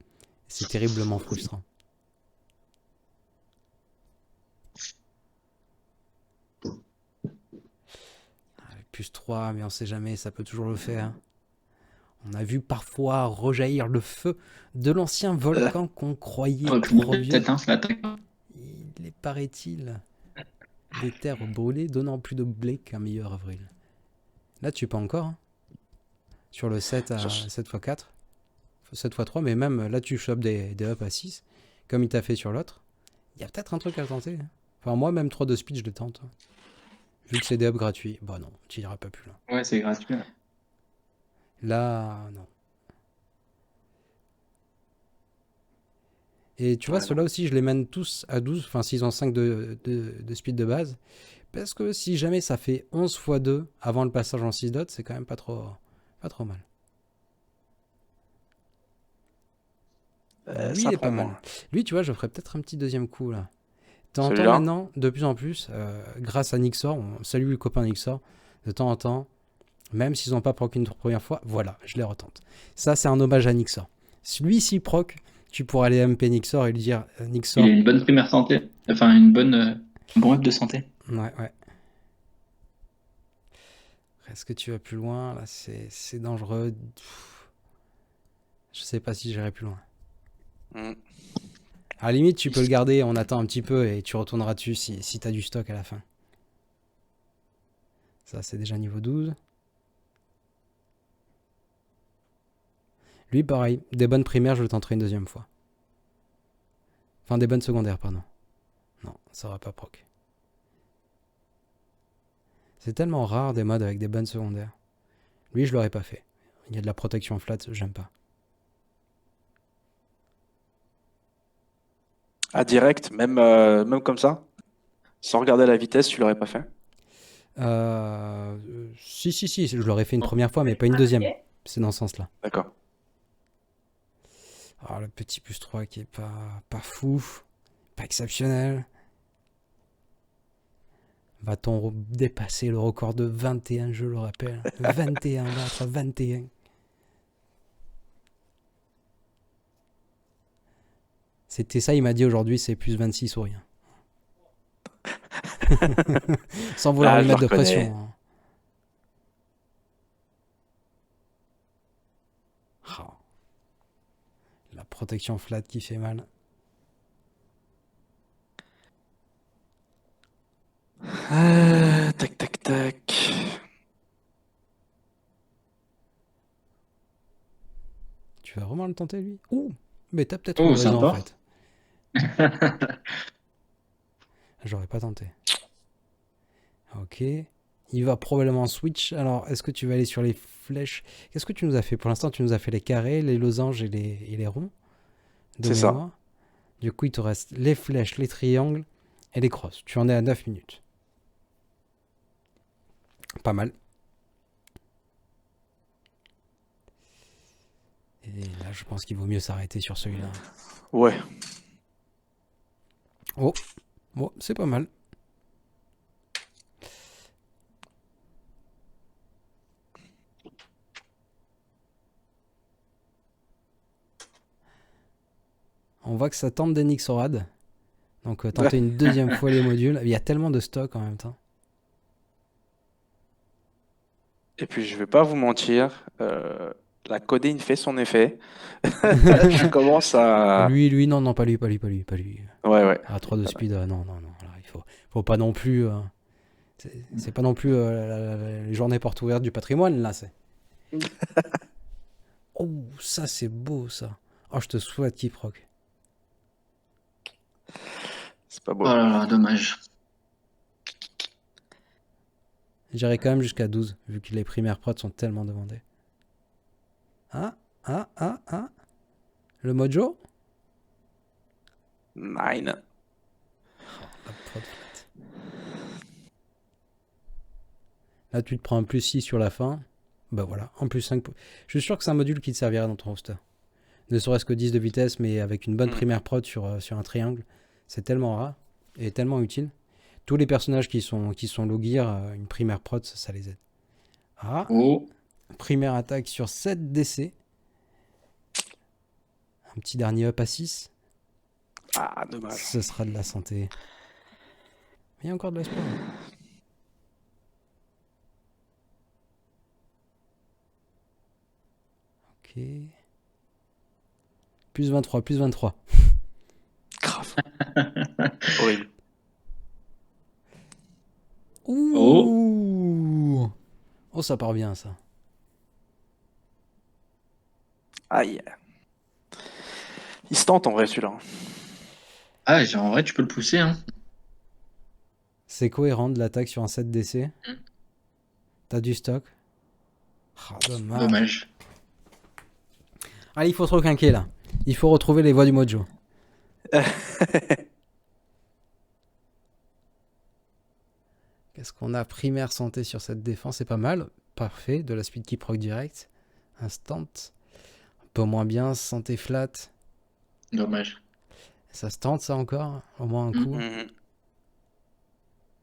C'est terriblement frustrant. Plus 3, mais on sait jamais, ça peut toujours le faire. On a vu parfois rejaillir le feu de l'ancien volcan qu'on croyait trop vieux. Peut-être, hein, ça l'attaque. Il est, paraît-il, des terres brûlées donnant plus de blé qu'un meilleur avril. Là, tu peux encore. Hein. Sur le 7 à 7x4. 7x3, mais même là, tu chopes des up à 6, comme il t'a fait sur l'autre. Il y a peut-être un truc à tenter. Hein. Enfin, moi, même 3 de speed, je le tente. Vu que c'est des up gratuits. Bah non, tu iras pas plus loin. Ouais, c'est gratuit. Là, non. Et tu vois, ceux-là aussi, je les mène tous à 12, enfin s'ils ont 5 de speed de base. Parce que si jamais ça fait 11 x 2 avant le passage en 6 dots, c'est quand même pas trop mal. Lui, il est pas mal. Lui, tu vois, je ferais peut-être un petit deuxième coup là. T'entends maintenant, de plus en plus, grâce à Nixor, on salue le copain Nixor, de temps en temps, même s'ils n'ont pas proc une première fois, voilà, je les retente. Ça, c'est un hommage à Nixor. Lui, s'il proc, tu pourras aller MP Nixor et lui dire Nixor. Il a une bonne primaire santé, enfin une bonne un bon up de santé. Ouais. Est-ce que tu vas plus loin? Là, c'est dangereux. Je sais pas si j'irai plus loin. À la limite, tu peux le garder, on attend un petit peu et tu retourneras dessus si tu as du stock à la fin. Ça, c'est déjà niveau 12. Lui, pareil, des bonnes primaires, je le tenterai une deuxième fois. Enfin, des bonnes secondaires, pardon. Non, ça aura pas proc. C'est tellement rare des modes avec des bonnes secondaires. Lui, je l'aurais pas fait. Il y a de la protection flat, j'aime pas. À direct, même comme ça? Sans regarder la vitesse, tu l'aurais pas fait? Si, je l'aurais fait une première fois, mais pas une deuxième. C'est dans ce sens-là. D'accord. Alors, le petit plus 3 qui est pas fou, pas exceptionnel. Va-t-on dépasser le record de 21, je le rappelle? 21, battre 21. C'était ça, il m'a dit aujourd'hui, c'est plus 26 ou rien. Sans vouloir lui mettre de pression. Hein. Oh. La protection flat qui fait mal. Tac. Tu vas vraiment le tenter, lui? Ouh, mais t'as peut-être raison, en fait. J'aurais pas tenté. Ok. Il va probablement switch. Alors, est-ce que tu vas aller sur les flèches? Qu'est-ce que tu nous as fait? Pour l'instant, tu nous as fait les carrés, les losanges et les ronds. C'est ça. Du coup, il te reste les flèches, les triangles et les crosses. Tu en es à 9 minutes. Pas mal. Et là, je pense qu'il vaut mieux s'arrêter sur celui-là. Ouais. Oh, c'est pas mal. On voit que ça tente des Nixorad. Donc tenter une deuxième fois les modules. Il y a tellement de stock en même temps. Et puis je vais pas vous mentir, la codéine fait son effet. Je commence à... Lui, non, pas lui. Ouais. À 3 de speed, non. Alors, il faut pas non plus... c'est pas non plus les journées portes ouvertes du patrimoine, là, c'est... Oh, ça, c'est beau, ça. Oh, je te souhaite qu'il proc. C'est pas beau. Oh là là, dommage. J'irai quand même jusqu'à 12, vu que les primaires prods sont tellement demandées. Ah. Le mojo? 9. La prod flat. Là, tu te prends un plus 6 sur la fin. Bah voilà, en plus 5. Je suis sûr que c'est un module qui te servira dans ton roster. Ne serait-ce que 10 de vitesse, mais avec une bonne primaire prod sur un triangle. C'est tellement rare et tellement utile. Tous les personnages qui sont low gear, une primaire prod, ça les aide. Ah, Oh, primaire attaque sur 7 DC. Un petit dernier up à 6. Ah, dommage. Ce sera de la santé. Mais il y a encore de l'espoir. Ok. Plus 23, plus 23. Grave. Horrible. Ouh. Oh, ça part bien, ça. Aïe. Il se tente en vrai celui-là. ah, en vrai, tu peux le pousser, hein. C'est cohérent de l'attaque sur un 7 DC. T'as du stock. Ah, dommage. Dommage. Allez, il faut se requinquer là. Il faut retrouver les voies du mojo. Qu'est-ce qu'on a? Primaire santé sur cette défense, c'est pas mal. Parfait, de la speed qui proc direct. Instant. Un peu moins bien, santé flat. Dommage. Ça se tente ça encore? Au moins un coup. Mhm.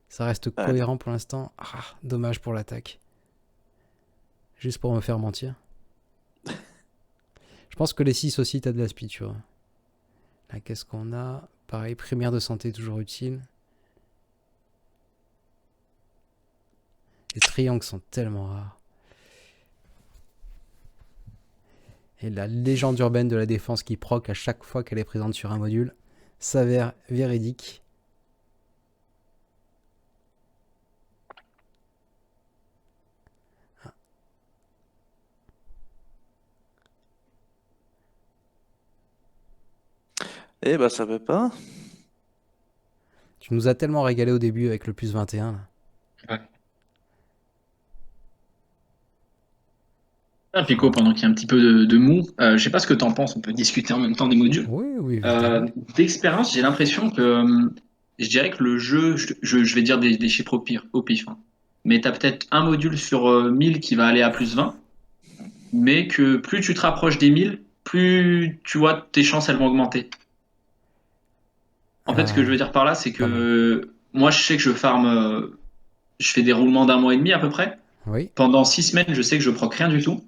Ça reste cohérent pour l'instant. Ah, dommage pour l'attaque. Juste pour me faire mentir. Je pense que les 6 aussi, t'as de la speed, tu vois. Là, qu'est-ce qu'on a? Pareil, primaire de santé, toujours utile. Les triangles sont tellement rares. Et la légende urbaine de la défense qui proc à chaque fois qu'elle est présente sur un module s'avère véridique. Eh bah ça veut pas. Tu nous as tellement régalé au début avec le plus 21. Là. Ouais. Ah, Pico, pendant qu'il y a un petit peu de mou, je sais pas ce que t'en penses, on peut discuter en même temps des modules. Oui, oui, évidemment. D'expérience, j'ai l'impression que je dirais que le jeu, je vais dire des chiffres au pif, hein. Mais tu as peut-être un module sur 1000 qui va aller à plus 20, mais que plus tu te rapproches des 1000, plus tu vois tes chances elles vont augmenter. En fait, ce que je veux dire par là, c'est pas que moi, je sais que je farm, je fais des roulements d'un mois et demi à peu près. Oui, Pendant 6 semaines, je sais que je proc rien du tout.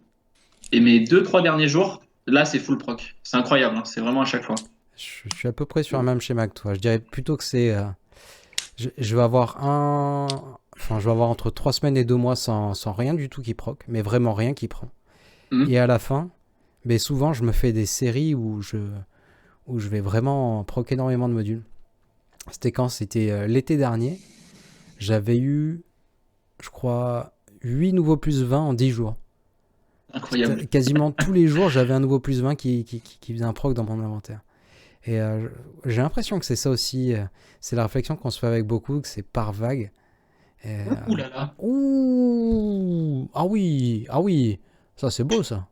Et mes 2-3 derniers jours, là, c'est full proc. C'est incroyable, hein. C'est vraiment à chaque fois. je suis à peu près sur un même schéma que toi. Je dirais plutôt que c'est... je vais avoir Enfin, je vais avoir entre 3 semaines et 2 mois sans rien du tout qui proc, mais vraiment rien qui prend. Mhm. Et à la fin, mais souvent, je me fais des séries où je vais vraiment proc énormément de modules. C'était quand? C'était l'été dernier. J'avais eu, je crois, 8 nouveaux plus 20 en 10 jours. Incroyable. Quasiment tous les jours, j'avais un nouveau plus 20 qui faisait un proc dans mon inventaire. Et j'ai l'impression que c'est ça aussi. C'est la réflexion qu'on se fait avec beaucoup, que c'est par vague. Et, Ouh là là. ouh, ah oui, ça c'est beau ça.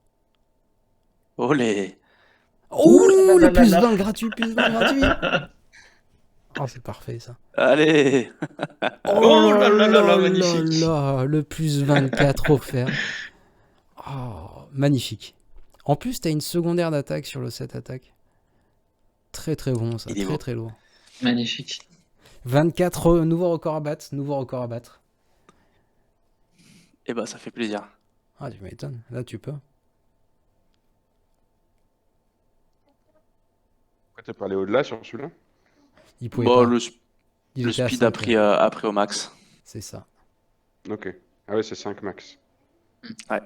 Olé. Oh, là là le plus là 20 gratuit, plus 20 gratuit. Oh, c'est parfait ça. Allez. Oh là là là là, magnifique. là, le plus 24 offert. Oh, magnifique. En plus, t'as une secondaire d'attaque sur le 7 attaque. Très très bon ça, Il est très beau. très lourd. Magnifique. 24, nouveau record à battre, nouveau record à battre. Eh bah ça fait plaisir. Ah, tu m'étonnes, là tu peux. Pourquoi t'es pas allé au-delà sur celui-là? Il pouvait Bon, pas. le Il était à speed 5, a pris au max. c'est ça. Ok. Ah ouais, c'est 5 max. Ouais.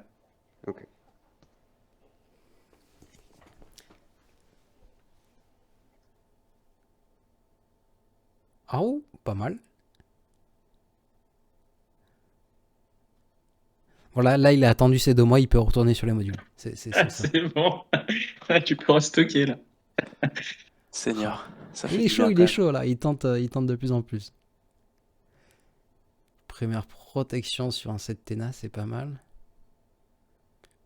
Ok. Ah oh, pas mal. Voilà, là il a attendu ces 2 mois, il peut retourner sur les modules. C'est ça. C'est bon. Ouais, tu peux restocker là. Seigneur. Ça fait Il est du chaud, bien, il quand est même. chaud là, il tente de plus en plus. Première protection sur un 7 Téna, c'est pas mal.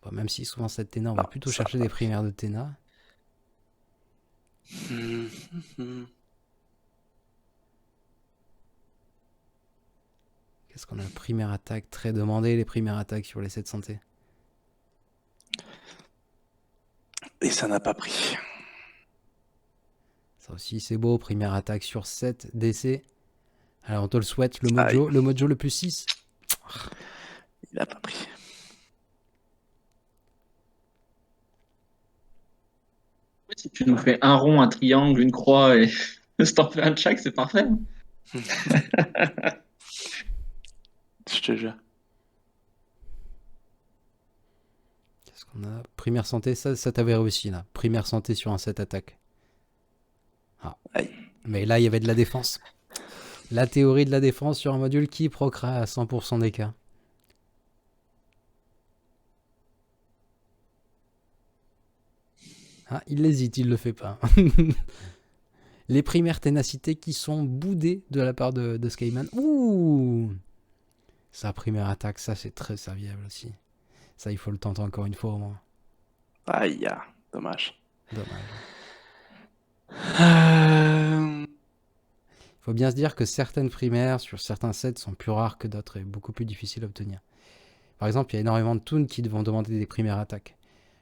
Bon, même si souvent 7 Téna, on va Ah, plutôt ça chercher va. des primaires de Téna. Qu'est-ce qu'on a? Primaire attaque, très demandé les primaires attaques sur les 7 santé. Et ça n'a pas pris. Ça aussi, c'est beau. Première attaque sur 7 DC. Alors, on te le souhaite. Le Aïe. mojo le plus 6. Il n'a pas pris. Si tu nous fais un rond, un triangle, une croix et si t'en fais un de chaque, c'est parfait. Je te jure. Qu'est-ce qu'on a? Primaire santé, ça t'avait réussi là. Primaire santé sur un 7 attaque. Ah. Aïe. Mais là, il y avait de la défense. La théorie de la défense sur un module qui procra à 100% des cas. Ah, il hésite, il le fait pas. Les primaires ténacité qui sont boudées de la part de Skyman. Ouh! Sa première attaque, ça c'est très serviable aussi. Ça, il faut le tenter encore une fois au moins. Aïe, dommage. Dommage. Euh, Il faut bien se dire que certaines primaires sur certains sets sont plus rares que d'autres et beaucoup plus difficiles à obtenir. Par exemple, il y a énormément de toons qui vont demander des primaires attaques.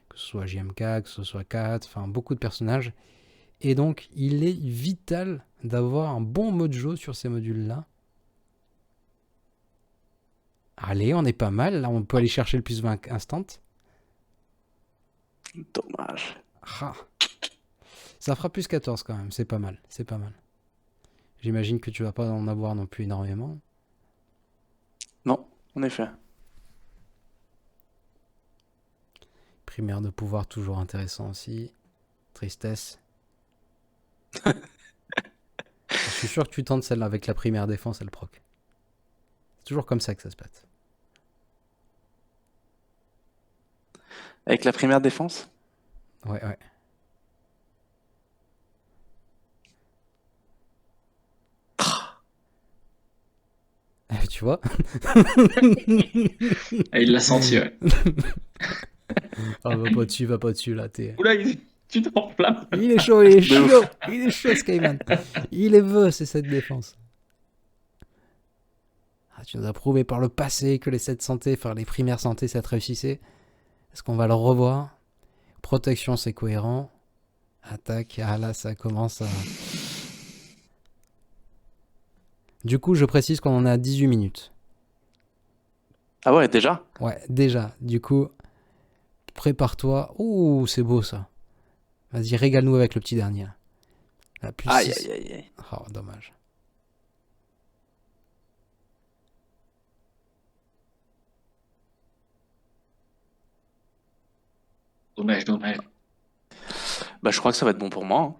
Que ce soit JMK, que ce soit Kat, enfin beaucoup de personnages. Et donc, il est vital d'avoir un bon mojo sur ces modules-là. Allez, on est pas mal. Là, on peut aller chercher le plus 20 instant. Dommage. Ah. Ça fera plus 14 quand même. C'est pas mal. C'est pas mal. J'imagine que tu vas pas en avoir non plus énormément. Non, en effet. Primaire de pouvoir, toujours intéressant aussi. Tristesse. Je suis sûr que tu tentes celle-là avec la primaire défense et le proc. C'est toujours comme ça que ça se passe. Avec la primaire défense? Ouais, ouais. Tu vois? Ah, il l'a senti, ouais. Ah, va pas dessus là. Oula, tu t'enflammes. Il est chaud, il est De chaud. ouf. Il est chaud, Skyman. Il est veut, c'est cette défense. Ah, tu nous as prouvé par le passé que les 7 santé, enfin les primaires santé, ça te réussissait. Est-ce qu'on va le revoir? Protection, c'est cohérent. Attaque, ah là, ça commence à... Du coup, je précise qu'on en est à 18 minutes. Ah ouais, déjà? Ouais, déjà. Du coup, prépare-toi. Ouh, c'est beau ça. Vas-y, régale-nous avec le petit dernier. Là. La plus Aïe, 6. aïe, aïe, aïe. Oh, dommage. Dommage, dommage. Bah, je crois que ça va être bon pour moi, hein.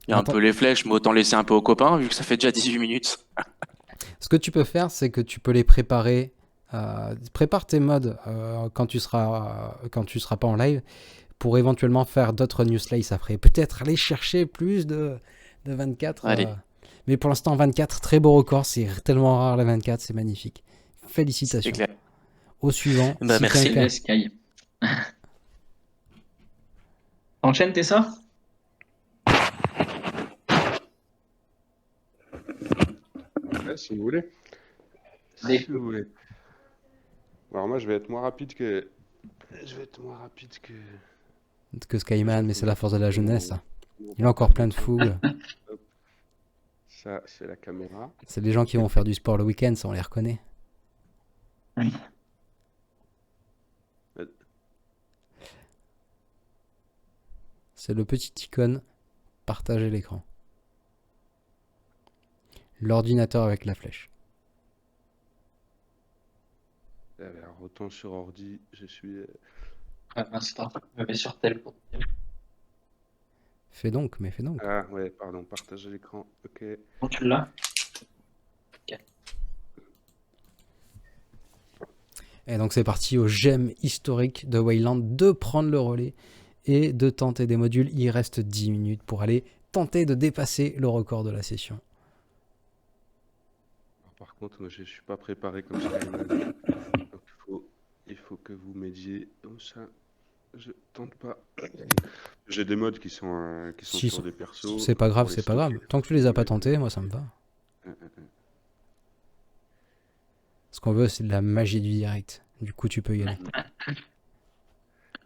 Il y a Attends. un peu les flèches, mais autant laisser un peu aux copains, vu que ça fait déjà 18 minutes. Ce que tu peux faire, c'est que tu peux les préparer. Prépare tes mods quand tu seras pas en live pour éventuellement faire d'autres new slices après. Peut-être aller chercher plus de 24. Allez. Mais pour l'instant, 24, très beau record. C'est tellement rare les 24, c'est magnifique. C'est Félicitations. clair. Au suivant. Bah, merci. quelqu'un- Laisse Sky. Enchaîne, t'es ça? Ouais, si vous voulez. Allez. Si vous voulez. Alors moi, je vais être moins rapide que... Je vais être moins rapide Que Skyman, mais c'est la force de la jeunesse. Ça. Il a encore plein de fougue. Ça, c'est la caméra. C'est les gens qui vont faire du sport le week-end, ça on les reconnaît. Oui. C'est le petit icône partager l'écran. L'ordinateur avec la flèche. Alors, autant sur ordi, je suis... Un instant, je me mets sur tel pour te dire. Fais donc, mais fais donc. Ah ouais, pardon, partager l'écran. Ok. Bon, tu l'as? Et donc c'est parti au gemme historique de Wayland de prendre le relais et de tenter des modules. Il reste 10 minutes pour aller tenter de dépasser le record de la session. Alors, par contre, moi, je suis pas préparé comme ça. Donc, il faut que vous m'aidiez. Comme ça, je tente pas. J'ai des modes qui sont Si, sur des persos. C'est pas grave, pour les c'est pas grave. stocker. Tant que tu les as pas tentés, moi ça me va. Ce qu'on veut, c'est de la magie du direct. Du coup, tu peux y aller.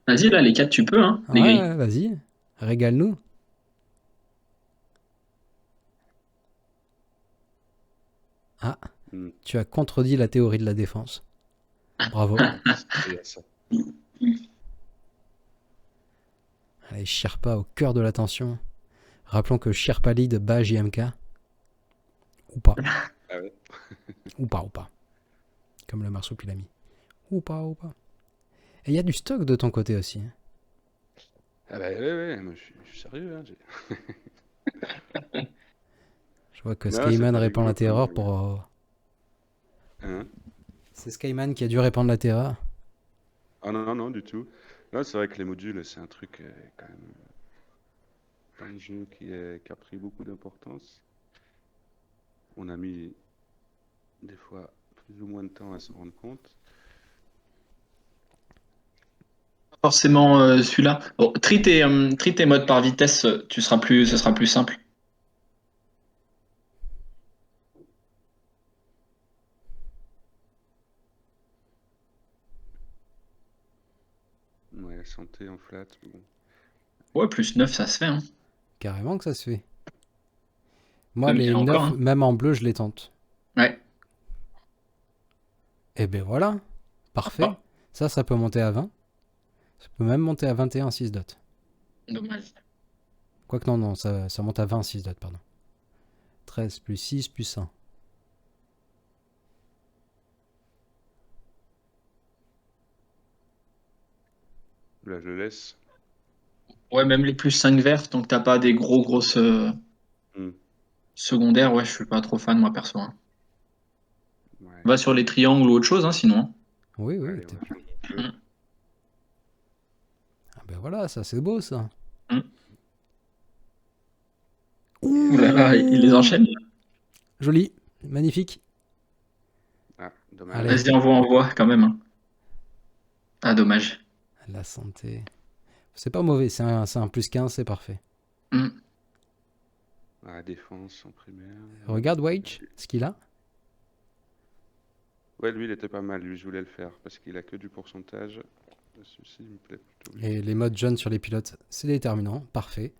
Vas-y, là, les 4, tu peux, hein, les Ouais, grilles. ouais, vas-y, régale-nous. Ah, Hmm. tu as contredit la théorie de la défense. Bravo. Il y a ça. Allez, Sherpa au cœur de l'attention. Rappelons que Sherpa lead bat JMK. Ou pas. Ah ouais. Ou pas, ou pas. Comme le marsupilami. Ou pas, ou pas. Et il y a du stock de ton côté aussi. Ah bah ouais, moi je suis sérieux. Hein, Je vois que non, c'est Skyman pas répand la rigolo terreur comme... pour... Hein? C'est Skyman qui a dû répandre la terreur. Ah non, non, non, du tout. Non, c'est vrai que les modules, c'est un truc quand même un jeu qui a pris beaucoup d'importance. On a mis des fois plus ou moins de temps à se rendre compte. Forcément, celui-là. Bon, trie tes modes par vitesse, ce sera plus simple. Ouais, santé en flat, bon. Ouais, plus 9, ça se fait, hein. Carrément que ça se fait. Moi, Même il y les en a encore, 9, hein. même en bleu, je les tente. Ouais. Et ben voilà. Parfait. Ah, Ça peut monter à 20. Ça peut même monter à 21 6 dots. dommage. Quoique non, ça monte à 20 6 dots, pardon. 13 plus 6 plus 1. Là, je le laisse. Ouais, même les plus 5 verts, donc t'as pas des grosses Hmm. secondaires, ouais, je suis pas trop fan, moi, perso, hein. Ouais. Va sur les triangles ou autre chose, hein, sinon. Oui, oui. Allez, on va changer de jeu. Ah ben voilà, ça c'est beau ça. Hmm. Ouh Ouh là là, il les enchaîne. Joli, magnifique. Ah, dommage. Allez. Vas-y, envoie, quand même, hein. Ah, dommage. La santé. C'est pas mauvais, c'est un plus 15, c'est parfait. Hmm. Ah, défense en primaire. Regarde Wage, ce qu'il a. Ouais, lui, il était pas mal. Lui, je voulais le faire parce qu'il a que du pourcentage. Celui-ci, il me plaît plutôt bien. Et les modes jeunes sur les pilotes, c'est déterminant, parfait.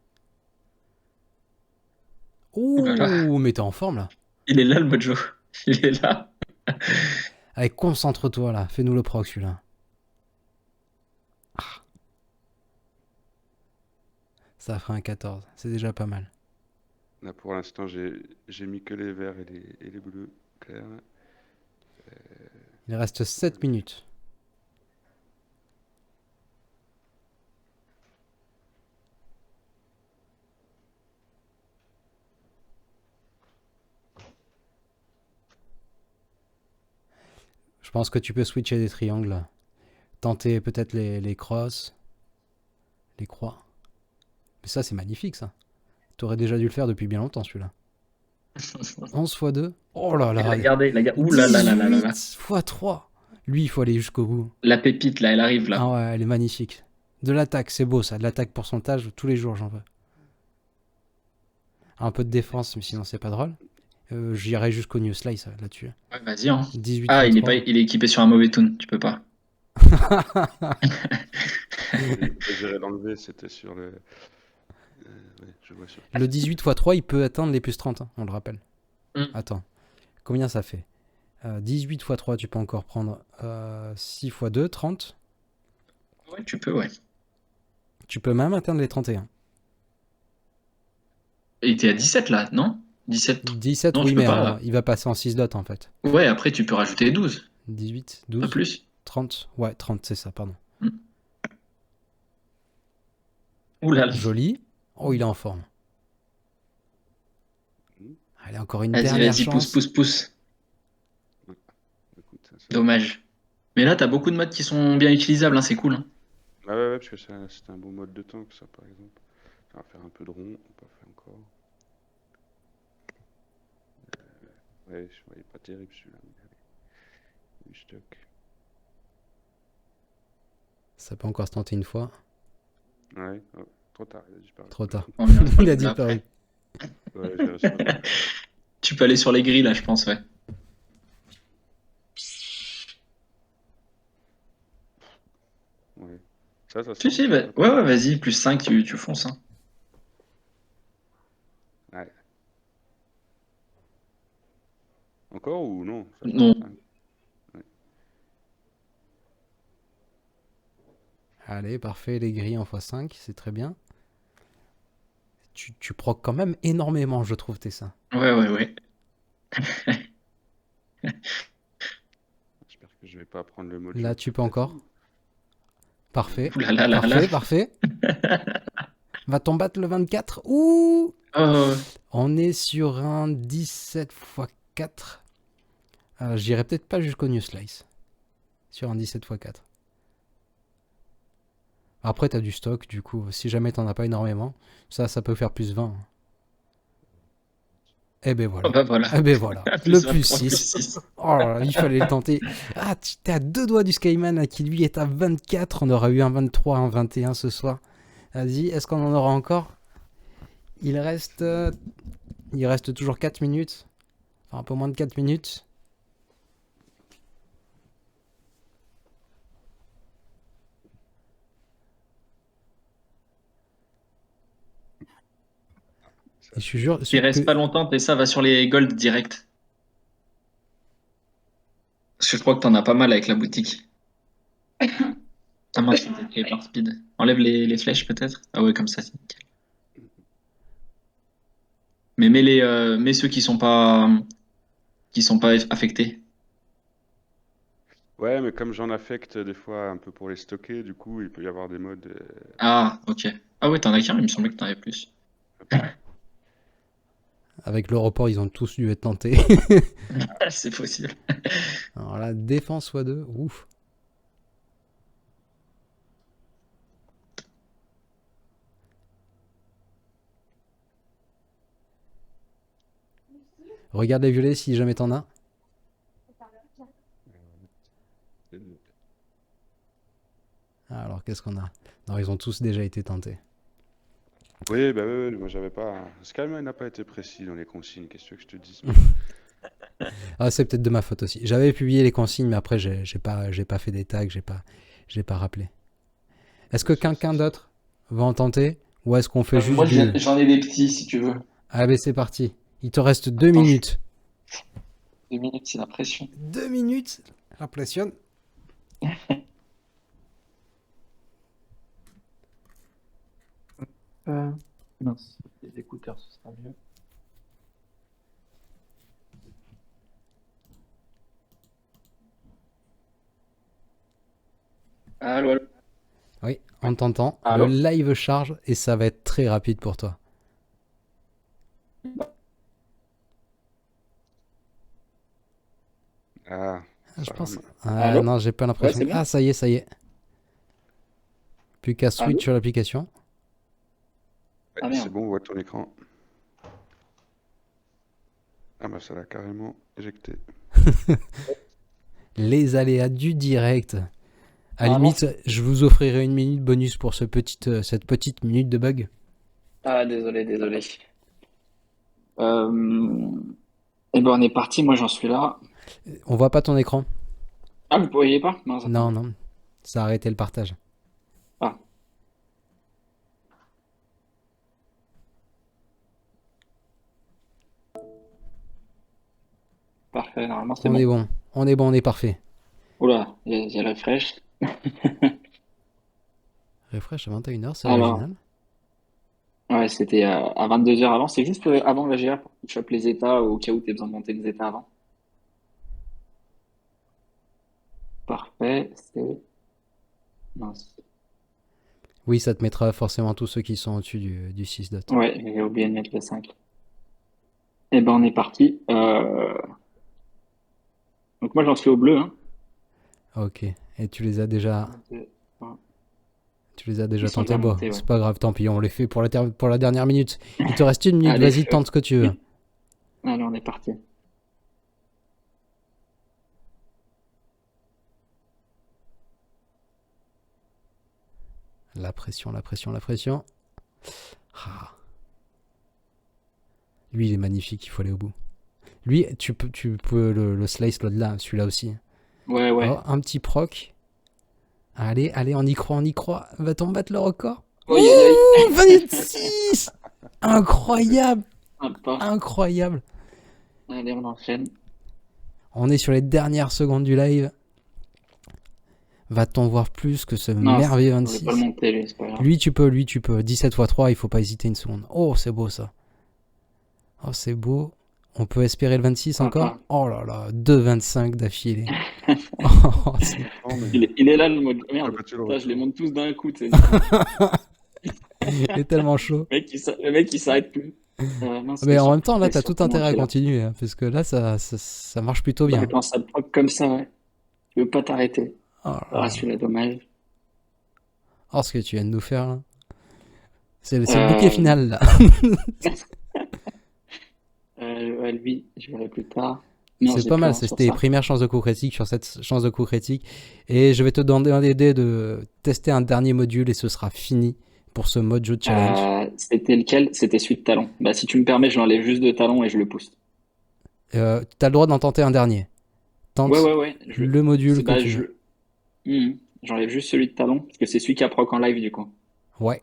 Ouh là là. Ouh, mais t'es en forme là. Il est là, le mojo. Il est là. Allez, concentre-toi là, fais-nous le proc celui-là. Ah. Ça fera un 14, c'est déjà pas mal. Là, pour l'instant, j'ai mis que les verts et les bleus clairs. Il reste 7 minutes. Je pense que tu peux switcher des triangles. Tenter peut-être les crosses, les croix. Mais ça, c'est magnifique ça. T'aurais déjà dû le faire depuis bien longtemps celui-là. 11 x 2. Oh là là. Il a gardé. Ouh là là là là là 18 là. x 3. Lui, il faut aller jusqu'au bout. La pépite, là, elle arrive, là. Ah ouais, elle est magnifique. De l'attaque, c'est beau ça. De l'attaque pourcentage, tous les jours j'en veux. Un peu de défense, mais sinon c'est pas drôle. J'irai jusqu'au New Slice là-dessus. Ouais, vas-y, hein. 18 Ah, x il 3. est équipé sur un mauvais toon, tu peux pas. J'irais l'enlever, c'était sur le. Ouais, je vois sur. Le 18 x 3, il peut atteindre les plus 30, hein, on le rappelle. Mm. Attends, combien ça fait 18 x 3, tu peux encore prendre 6 x 2, 30. Ouais, tu peux, ouais. Tu peux même atteindre les 31. Et t'es à 17, là, non? 17. 17, Non, oui, tu peux mais pas. il va passer en 6 dots en fait. Ouais, après, tu peux rajouter 12. 18, Pas 12, plus. 30. Ouais, 30, c'est ça, pardon. Ouh là là. Joli. Oh, il est en forme. Allez, encore une Vas-y, dernière vas-y, chance. pousse. Écoute, ça- Dommage. Mais là, t'as beaucoup de modes qui sont bien utilisables, hein, c'est cool, hein. Ah ouais, parce que c'est un bon mode de tank, ça, par exemple. On va faire un peu de rond, on n'a pas fait encore. Ouais, je voyais pas terrible celui-là. Mais allez. Du stock. Ça peut encore se tenter une fois. Ouais, oh, trop tard, il a disparu. Trop tard. On y Il a là disparu. après. Ouais, j'ai reçu. Tu peux aller sur les grilles, là, je pense, ouais. Ouais. Ça Si, sent? si, ouais, ouais, vas-y, plus 5, tu fonces. Hein. Ouais. Encore ou non? Ça fait Non. 5. Allez, parfait, les grilles en x5, c'est très bien. Tu procs quand même énormément, je trouve, tes seins. Ouais, ouais, ouais. J'espère que je vais pas prendre le mojo Là, tout tu peux encore. platine. Parfait. Ouh là là là là. Parfait, parfait. Va-t-on battre le 24? Ouh! Oh, On est sur un 17 x 4. J'irai peut-être pas jusqu'au New Slice. Sur un 17 x 4. Après, t'as du stock, du coup, si jamais t'en as pas énormément, ça peut faire plus 20. Eh ben oh voilà. bah voilà. Eh ben voilà. Le Plus 1 plus pour plus 6. 6. Oh là là, il fallait le tenter. Ah, t'es à 2 doigts du Skyman là, qui lui est à 24. On aura eu un 23, un 21 ce soir. Vas-y, est-ce qu'on en aura encore? Il reste toujours 4 minutes. Enfin, un peu moins de 4 minutes. Et je suis sûr Il reste que... pas longtemps, et ça va sur les gold direct. Parce que je crois que t'en as pas mal avec la boutique. Ah, moi, je suis par speed. Enlève les flèches peut-être? Ah ouais, comme ça, c'est nickel. Mais mets ceux qui sont pas affectés. Ouais, mais comme j'en affecte des fois un peu pour les stocker, du coup, il peut y avoir des modes. Ah, ok. Ah ouais, t'en as qu'un, il me semblait que t'en avais plus. Avec le report, ils ont tous dû être tentés. C'est possible. Alors là, défense x2. Ouf. Regarde les violets si jamais t'en as. Alors, qu'est-ce qu'on a? Non, ils ont tous déjà été tentés. Oui, bah oui, moi j'avais pas. Skyman n'a pas été précis dans les consignes, qu'est-ce que tu veux que je te dise? Ah, c'est peut-être de ma faute aussi. J'avais publié les consignes, mais après, j'ai pas fait des tags, j'ai pas rappelé. Est-ce que quelqu'un d'autre va en tenter? Ou est-ce qu'on fait juste Moi, du... j'en ai des petits, si tu veux. Ah ben c'est parti. Il te reste 2 Attends, minutes. 2 minutes, c'est la pression. 2 minutes. Impressionne. Mince, les écouteurs, ce sera mieux. Allô, allô. Oui, on t'entend. Le Allô. live charge et ça va être très rapide pour toi. Ah, Je ça pense. rame. Allô. Non, j'ai pas l'impression. Ouais, c'est bon. Ah, ça y est, ça y est. Plus qu'à switch Allô. sur l'application. Ouais, Ah c'est merde. bon, on voit ton écran. Ah bah ça l'a carrément éjecté. Les aléas du direct. À Ah, limite, je vous offrirai une minute bonus pour cette petite minute de bug. Ah, désolé, désolé. Eh ben, on est parti. Moi, j'en suis là. On voit pas ton écran. Ah, vous pourriez pas? Mince, Non, attendez. non. Ça a arrêté le partage. Ah, parfait. Normalement, c'est On est bon. bon. On est bon, on est parfait. Oula, il y a le refresh. Refresh à 21h, c'est Alors, original. ouais, c'était à 22h avant. C'est juste avant la GA pour que tu chopes les états au cas où tu as besoin de monter les états avant. Parfait. C'est. Mince. Oui, ça te mettra forcément tous ceux qui sont au-dessus du 6 dot. Ouais, j'ai oublié de mettre le 5. Eh ben, on est parti. Donc, moi, j'en suis au bleu, hein. Ok. Et tu les as déjà, 1, 2, 3. Ils sont tentés. déjà Bon, montés, ouais. c'est pas grave, tant pis, on les fait pour la dernière minute. Il te reste une minute, Allez, vas-y, tente ce que tu veux. allez, on est parti. La pression, la pression, la pression. Ah. Lui, il est magnifique, il faut aller au bout. Lui, tu peux le slice là, celui-là aussi. Ouais, ouais. Oh, un petit proc. Allez, allez, on y croit, on y croit. Va-t-on battre le record? Oui, oui, Ouh, 26. Incroyable, sympa. incroyable. Allez, on enchaîne. On est sur les dernières secondes du live. Va-t-on voir plus que ce Non, merveilleux je vais 26? pas le monter, lui, c'est pas grave. Lui, tu peux. 17 x 3, il faut pas hésiter une seconde. Oh, c'est beau ça. Oh, c'est beau. On peut espérer le 26 encore? Oh là là, 2,25 d'affilée. Oh, c'est- Non, mais Il est là, le mode. Merde, battu le putain, je les record. monte tous d'un coup, tu sais. il est tellement chaud. Le mec, il s'arrête plus. Mince, Mais en question. même temps, là, Et t'as sur tout intérêt à comment continuer, hein, parce que là, ça marche plutôt tu l'as. bien. Ouais, quand ça proc comme ça, ouais. Tu veux pas t'arrêter. Oh, là Ah, là. celui-là, dommage. Oh, ce que tu viens de nous faire, là. C'est le bouquet final, là. Ouais, lui, je verrai plus tard. Non, C'est j'ai pas plus mal, rien sur c'était les ça. premières chances de coup critique sur cette chance de coup critique. Et je vais te demander de tester un dernier module et ce sera fini pour ce Mojo Challenge. C'était lequel? C'était celui de talon. Bah, si tu me permets, je l'enlève juste de talon et je le pousse. T'as le droit d'en tenter un dernier. Tente Ouais. le module que Bah, tu veux. J'enlève juste celui de talon, parce que c'est celui qui a proc en live, du coup. Ouais,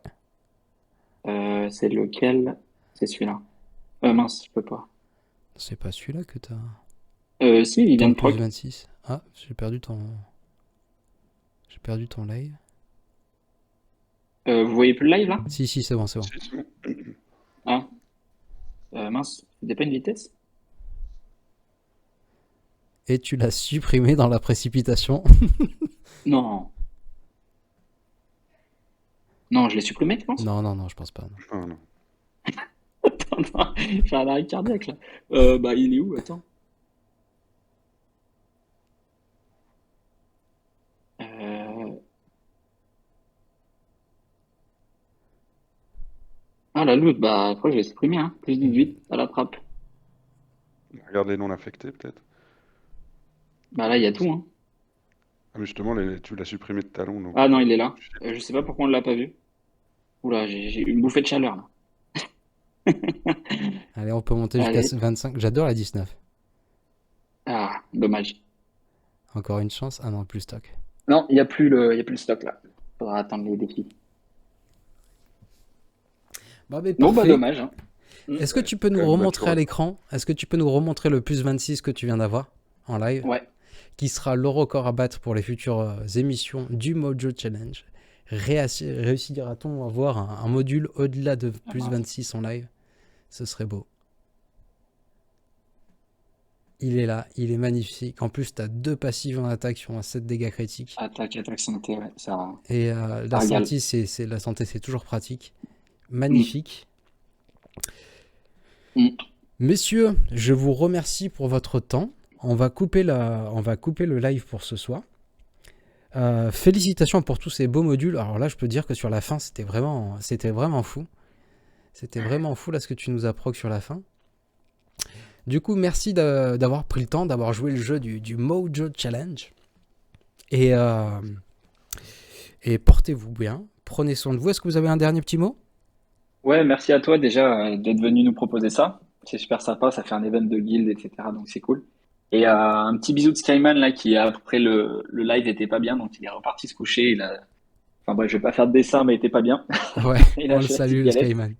C'est lequel? C'est celui-là. Mince, je peux pas. c'est pas celui-là que t'as. Si, il vient Ton de plus proc. 26. Ah, j'ai perdu ton live. Vous voyez plus le live, là? Si, c'est bon, c'est bon. Si, c'est bon. Ah. Mince, c'était pas une vitesse? Et tu l'as supprimé dans la précipitation. Non. Non, je l'ai supprimé, tu penses? Non, je pense pas. Non. Ah, non. Attends, j'ai un arrêt cardiaque, là. Bah, il est où? Attends. Ah, la loot, bah, je crois que je l'ai supprimé, hein. Plus 18 à la trappe. Regarde les non affectés, peut-être. Bah, là, il y a tout, hein. Ah, mais justement, tu l'as supprimé de talon, donc. Ah non, il est là. Je sais pas pourquoi on l'a pas vu. Oula, j'ai eu une bouffée de chaleur, là. Allez, on peut monter jusqu'à Allez. 25. J'adore la 19. Ah, dommage. Encore une chance. Ah non, plus stock. Non, il y a plus le stock, là. Faudra attendre les défis. Bon, mais Bon, bah, parfait. dommage, hein. Est-ce que tu peux nous quand même remontrer battu à le l'écran? Est-ce que tu peux nous remontrer le plus 26 que tu viens d'avoir en live? Ouais. Qui sera le record à battre pour les futures émissions du Mojo Challenge? Réussira-t-on à avoir un module au-delà de plus mince. 26 en live? Ce serait beau. Il est là, il est magnifique. En plus, tu as 2 passives en attaque qui ont un 7 dégâts critiques. Attaque, santé, ouais. Ça... Et Ça la régale. santé, c'est toujours pratique. Magnifique. Mm. Messieurs, je vous remercie pour votre temps. On va couper le live pour ce soir. Félicitations pour tous ces beaux modules. Alors là, je peux dire que sur la fin, c'était vraiment fou. C'était vraiment fou là ce que tu nous as proc sur la fin. Du coup, merci d'avoir pris le temps, d'avoir joué le jeu du Mojo Challenge. Et portez-vous bien. Prenez soin de vous. Est-ce que vous avez un dernier petit mot? Ouais, merci à toi déjà d'être venu nous proposer ça. C'est super sympa, ça fait un event de guild, etc. Donc c'est cool. Et un petit bisou de Skyman là qui après le live était pas bien, donc il est reparti se coucher. Enfin bref, je vais pas faire de dessin, mais il était pas bien. Ouais, Il a on le acheté la salue, petite le galette. Skyman.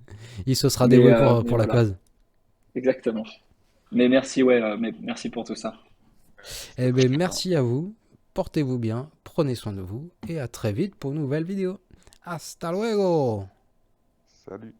Il se sera Mais, dévoué mais pour la voilà. cause. Exactement. Mais merci, ouais, mais merci pour tout ça. Eh bien, merci à vous. Portez-vous bien. Prenez soin de vous. Et à très vite pour une nouvelle vidéo. Hasta luego! Salut.